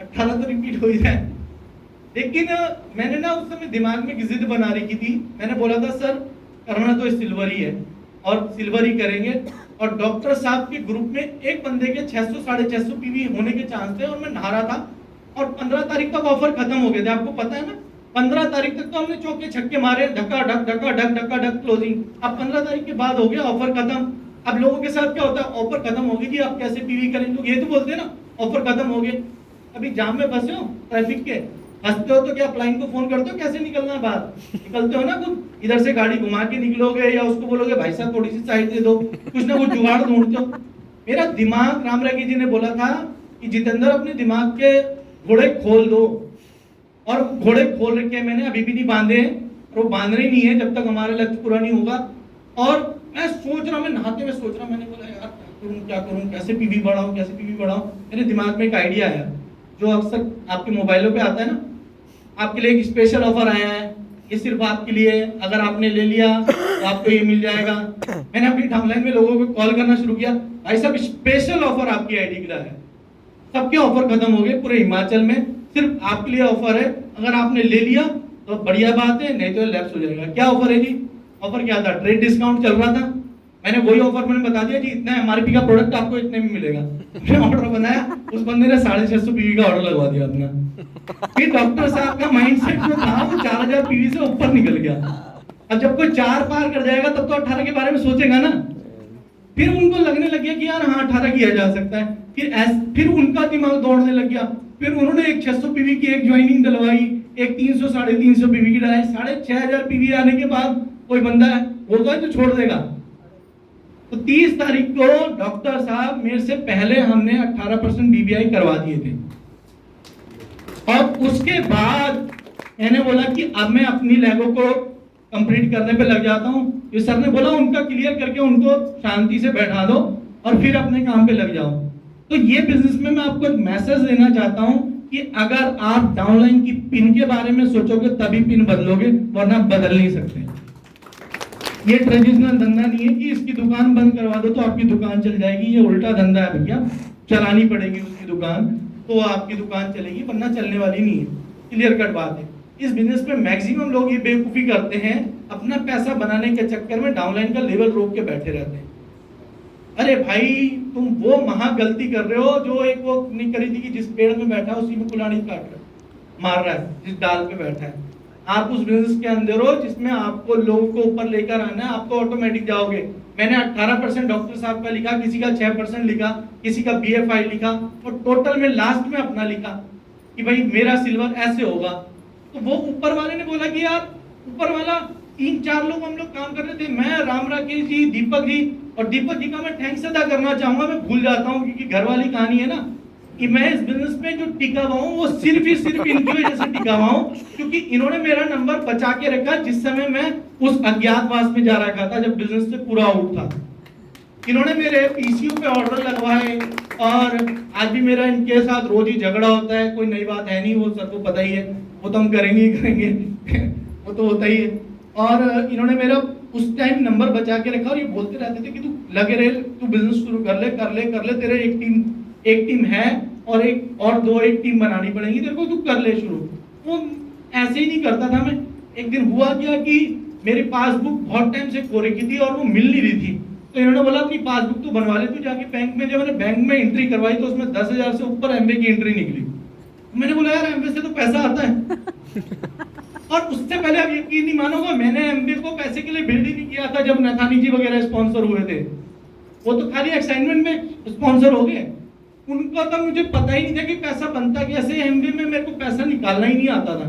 18 तो रिपीट हो जाए। लेकिन मैंने ना उस समय दिमाग में जिद बना रखी थी, मैंने बोला था सर करना तो सिल्वर ही है और सिल्वर ही करेंगे। और डॉक्टर साहब के ग्रुप में एक बंदे के 600 650 पीवी होने के चांस थे और मैं नहा रहा था, और 15 तारीख तक ऑफर खत्म हो गए थे, आपको पता है ना। 15 तारीख तक तो हमने चौके छक्के मारे, धक्का ढक क्लोजिंग। अब 15 तारीख के बाद हो गया ऑफर खत्म। अब लोगों के साथ क्या होता है, ऑफर खत्म हो गई जी, आप कैसे पीवी करेंगे, लोग ये तो बोलते हैं ना ऑफर खत्म हो गए। अभी जाम में फंसे हो ट्रैफिक के, हंसते हो तो क्या फ्लाइंग को फोन करते हो कैसे निकलना है बाहर, निकलते हो ना, कुछ इधर से गाड़ी घुमा के निकलोगे या उसको बोलोगे भाई साहब थोड़ी सी साइड दे दो, कुछ ना कुछ जुगाड़ ढूंढते हो। मेरा दिमाग, राम राठी जी ने बोला था कि जितेंद्र अपने दिमाग के घोड़े खोल दो, और घोड़े खोल रखे हैं मैंने, अभी भी नहीं बांधे हैं और वो बांधने ही नहीं है जब तक हमारा लक्ष्य पूरा नहीं होगा। और मैं सोच रहा, मैं नहाते में सोच रहा, मैंने बोला यार क्या करूं, कैसे पीवी बढ़ाऊं, कैसे पीवी बढ़ाऊं। मेरे दिमाग में एक आइडिया आया जो अक्सर आपके मोबाइलों पे आता है ना, आपके लिए एक स्पेशल ऑफर आया है, ये सिर्फ आपके लिए, अगर आपने ले लिया तो आपको ये मिल जाएगा। मैंने अपनी टाइमलाइन में लोगों को कॉल करना शुरू किया, भाई साहब स्पेशल ऑफर आपकी आईडी के लिए है, सबके ऑफर खत्म हो गए पूरे हिमाचल में, सिर्फ आपके लिए ऑफर है, अगर आपने ले लिया तो बढ़िया बात है, नहीं तो लैप्स हो जाएगा। क्या ऑफर है जी? ऑफर क्या था, ट्रेड डिस्काउंट चल रहा था। मैंने वही ऑफर मैंने बता दिया जी, इतना एमआरपी का प्रोडक्ट आपको इतने में मिलेगा। फिर ऑर्डर बनाया, उस बंदे ने 650 पीवी का ऑर्डर लगवा दिया अपना। फिर डॉक्टर साहब का माइंडसेट जो था वो 4000 पीवी से ऊपर निकल गया। अब जब कोई 4 पार कर जाएगा तब तो 18 के बारे में सोचेगा ना। फिर उनको लगने लग गया कि यार हाँ 18 किया जा सकता है। फिर उनका दिमाग दौड़ने लग गया। फिर उन्होंने एक 600 पीवी की एक ज्वाइनिंग डलवाई, एक 300 350 पीवी की डलाई। 6500 पीवी आने के बाद कोई बंदा होगा जो छोड़ देगा। तो 30 तारीख को डॉक्टर साहब मेरे से पहले हमने 18% बीबीआई करवा दिए थे, और उसके बाद मैंने बोला कि अब मैं अपनी लैबों को कंप्लीट करने पे लग जाता हूँ। ये सर ने बोला उनका क्लियर करके उनको शांति से बैठा दो और फिर अपने काम पे लग जाओ। तो ये बिजनेस में मैं आपको एक मैसेज देना चाहता हूँ कि अगर आप डाउनलाइन की पिन के बारे में सोचोगे तभी पिन बदलोगे, वरना बदल नहीं सकते। ये ट्रेडिशनल धंधा नहीं है कि इसकी दुकान बंद करवा दो तो आपकी दुकान चल जाएगी। ये उल्टा धंधा है भैया, चलानी पड़ेगी उसकी दुकान तो आपकी दुकान चलेगी, वरना चलने वाली नहीं है। क्लियर कट बात है। इस बिजनेस में मैक्सिमम लोग ये बेवकूफी करते हैं, अपना पैसा बनाने के चक्कर में डाउनलाइन का लेवल रोक के बैठे रहते हैं। अरे भाई तुम वो महा गलती कर रहे हो जो एक वो नहीं करी थी कि जिस पेड़ में बैठा है उसी में कुल्हाड़ी काट रहा है, मार रहा है जिस डाल पे बैठा है। आप उस बिजनेस के अंदर हो जिसमें आपको लोगों को ऊपर लेकर आना है, आप तो ऑटोमेटिक जाओगे। मैंने 18% डॉक्टर साहब का लिखा, किसी का 6% लिखा, किसी का BFI लिखा, और टोटल में लास्ट में अपना लिखा कि भाई मेरा सिल्वर ऐसे होगा। तो वो ऊपर वाले ने बोला कि यार, ऊपर वाला 3-4 लोग हम लोग काम कर रहे थे, मैं, राम राकेश जी, दीपक जी, और दीपक जी का मैं थैंक्स अदा करना चाहूंगा, मैं भूल जाता हूँ क्योंकि घर वाली कहानी है ना, कि मैं इस बिजनेस में जो टिका हुआ हूँ वो सिर्फ ही सिर्फ इनकी वजह से टिका हुआ हूँ, क्योंकि इन्होंने मेरा नंबर बचा के रखा जिस समय मैं उस अज्ञातवास में जा रखा था, जब बिजनेस से पूरा आउट था। इन्होंने मेरे PCU पे ऑर्डर लगवाए, और आज भी मेरा इनके साथ रोज ही झगड़ा होता है, कोई नई बात है नहीं, वो सबको पता ही है, वो तो हम करेंगे ही करेंगे वो तो होता ही है। और इन्होंने मेरा उस टाइम नंबर बचा के रखा, और ये बोलते रहते थे कि तू लगे रहे, तू बिजनेस शुरू कर ले कर ले कर ले, तेरे एक टीम है, और एक टीम बनानी पड़ेगी तेरे को, तू कर ले शुरू। वो ऐसे ही नहीं करता था मैं। एक दिन हुआ क्या कि मेरी पासबुक बहुत टाइम से खो रखी थी और वो मिल नहीं रही थी, तो इन्होंने बोला अपनी पासबुक तो बनवा ले तू जाके बैंक में। जब मैंने बैंक में एंट्री करवाई तो उसमें 10,000 से ऊपर MBA की एंट्री निकली। मैंने बोला यार MBA से तो पैसा आता है और उससे पहले आप यकीन नहीं मानोगे, मैंने MBA को पैसे के लिए बिल्ड ही नहीं किया था। जब नथानी जी वगैरह स्पॉन्सर हुए थे, वो तो खाली असाइनमेंट में स्पॉन्सर हो गए, उनका तो मुझे पता ही नहीं था कि पैसा बनता कैसे। MBA में मेरे को पैसा निकालना ही नहीं आता था।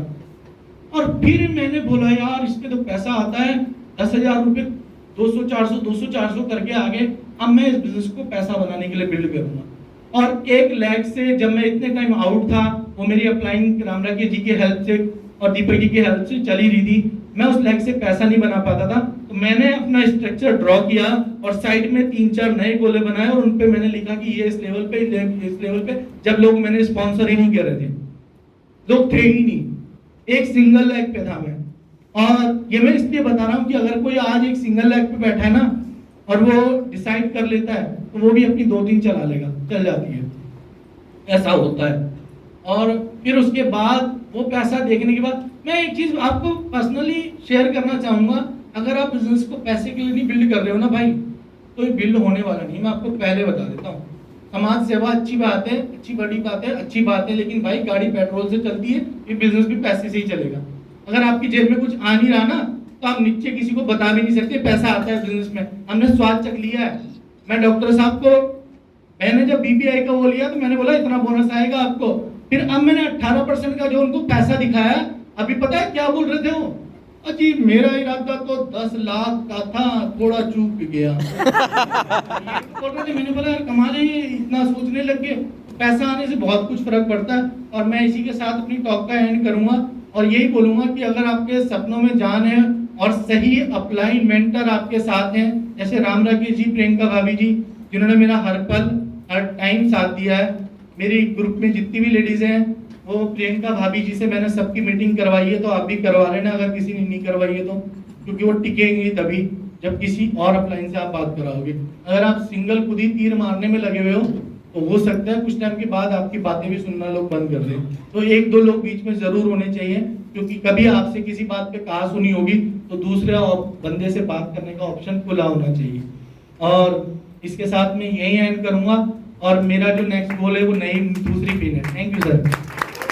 और फिर मैंने बोला यार इसमें तो पैसा आता है, 10,000 रुपये 200-400 करके आगे, अब मैं इस बिजनेस को पैसा बनाने के लिए बिल्ड करूंगा। और 1 लाख से जब मैं इतने टाइम आउट था, वो मेरी अप्लाइंग राम राकेश जी की हेल्प से और दीपक जी की हेल्प से चली रही थी, मैं उस लाख से पैसा नहीं बना पाता था। तो मैंने अपना स्ट्रक्चर ड्रॉ किया और साइड में 3-4 नए गोले बनाए, और उन पे मैंने लिखा कि ये इस लेवल पे, जब लोग मैंने स्पॉन्सर ही नहीं कर रहे थे, लोग थे ही नहीं, एक सिंगल लेग पे था मैं। और ये मैं इसलिए बता रहा हूँ कि अगर कोई आज एक सिंगल लेग पे बैठा है ना, और वो डिसाइड कर लेता है, तो वो भी अपनी 2-3 चल जाती है, ऐसा होता है। और फिर उसके बाद वो पैसा देखने के बाद, मैं एक चीज आपको पर्सनली शेयर करना चाहूंगा, अगर आप बिजनेस को पैसे के लिए नहीं बिल्ड कर रहे हो ना भाई, तो ये बिल्ड होने वाला नहीं। मैं आपको पहले बता देता हूँ, समाज सेवा अच्छी बात है, अच्छी बड़ी बात है, अच्छी बात है, लेकिन भाई गाड़ी पेट्रोल से चलती है, ये बिजनेस भी पैसे से ही चलेगा। अगर आपकी जेब में कुछ आ नहीं रहा ना, तो आप नीचे किसी को बता भी नहीं सकते पैसा आता है बिजनेस में। हमने स्वाद चख लिया है। मैं डॉक्टर साहब को, मैंने जब BPI का वो लिया तो मैंने बोला इतना बोनस आएगा आपको। फिर अब मैंने 18% का जो उनको पैसा दिखाया, अभी पता है क्या बोल रहे थे वो, अजी मेरा इरादा तो 10 लाख का था, थोड़ा चूक गया बोल रहे थे। मैंने बोला यार कमाल है, ये इतना सोचने लग गए। पैसा आने से बहुत कुछ फर्क पड़ता है। और मैं इसी के साथ अपनी टॉक का एंड करूंगा और यही बोलूंगा कि अगर आपके सपनों में जान है और सही अपलाइन मेंटर आपके साथ हैं, जैसे राम राकेश जी, प्रियंका भाभी जी, जिन्होंने मेरा हर पल हर टाइम साथ दिया है। मेरी ग्रुप में जितनी भी लेडीज हैं, वो प्रियंका भाभी जी से मैंने सबकी मीटिंग करवाई है, तो आप भी करवा लेना अगर किसी ने नहीं करवाई है तो, क्योंकि वो टिकेंगी तभी जब किसी और अपलाइन से आप बात कराओगे। अगर आप सिंगल खुद ही तीर मारने में लगे हुए हो, तो हो सकता है कुछ टाइम के बाद आपकी बातें भी सुनना लोग बंद कर दें। तो 1-2 लोग बीच में जरूर होने चाहिए, क्योंकि कभी आपसे किसी बात पे कहा सुनी होगी तो दूसरे बंदे से बात करने का ऑप्शन खुला होना चाहिए। और इसके साथ मैं यही एंड करूंगा, और मेरा जो नेक्स्ट गोल है वो नई दूसरी पिन है। Thank you sir.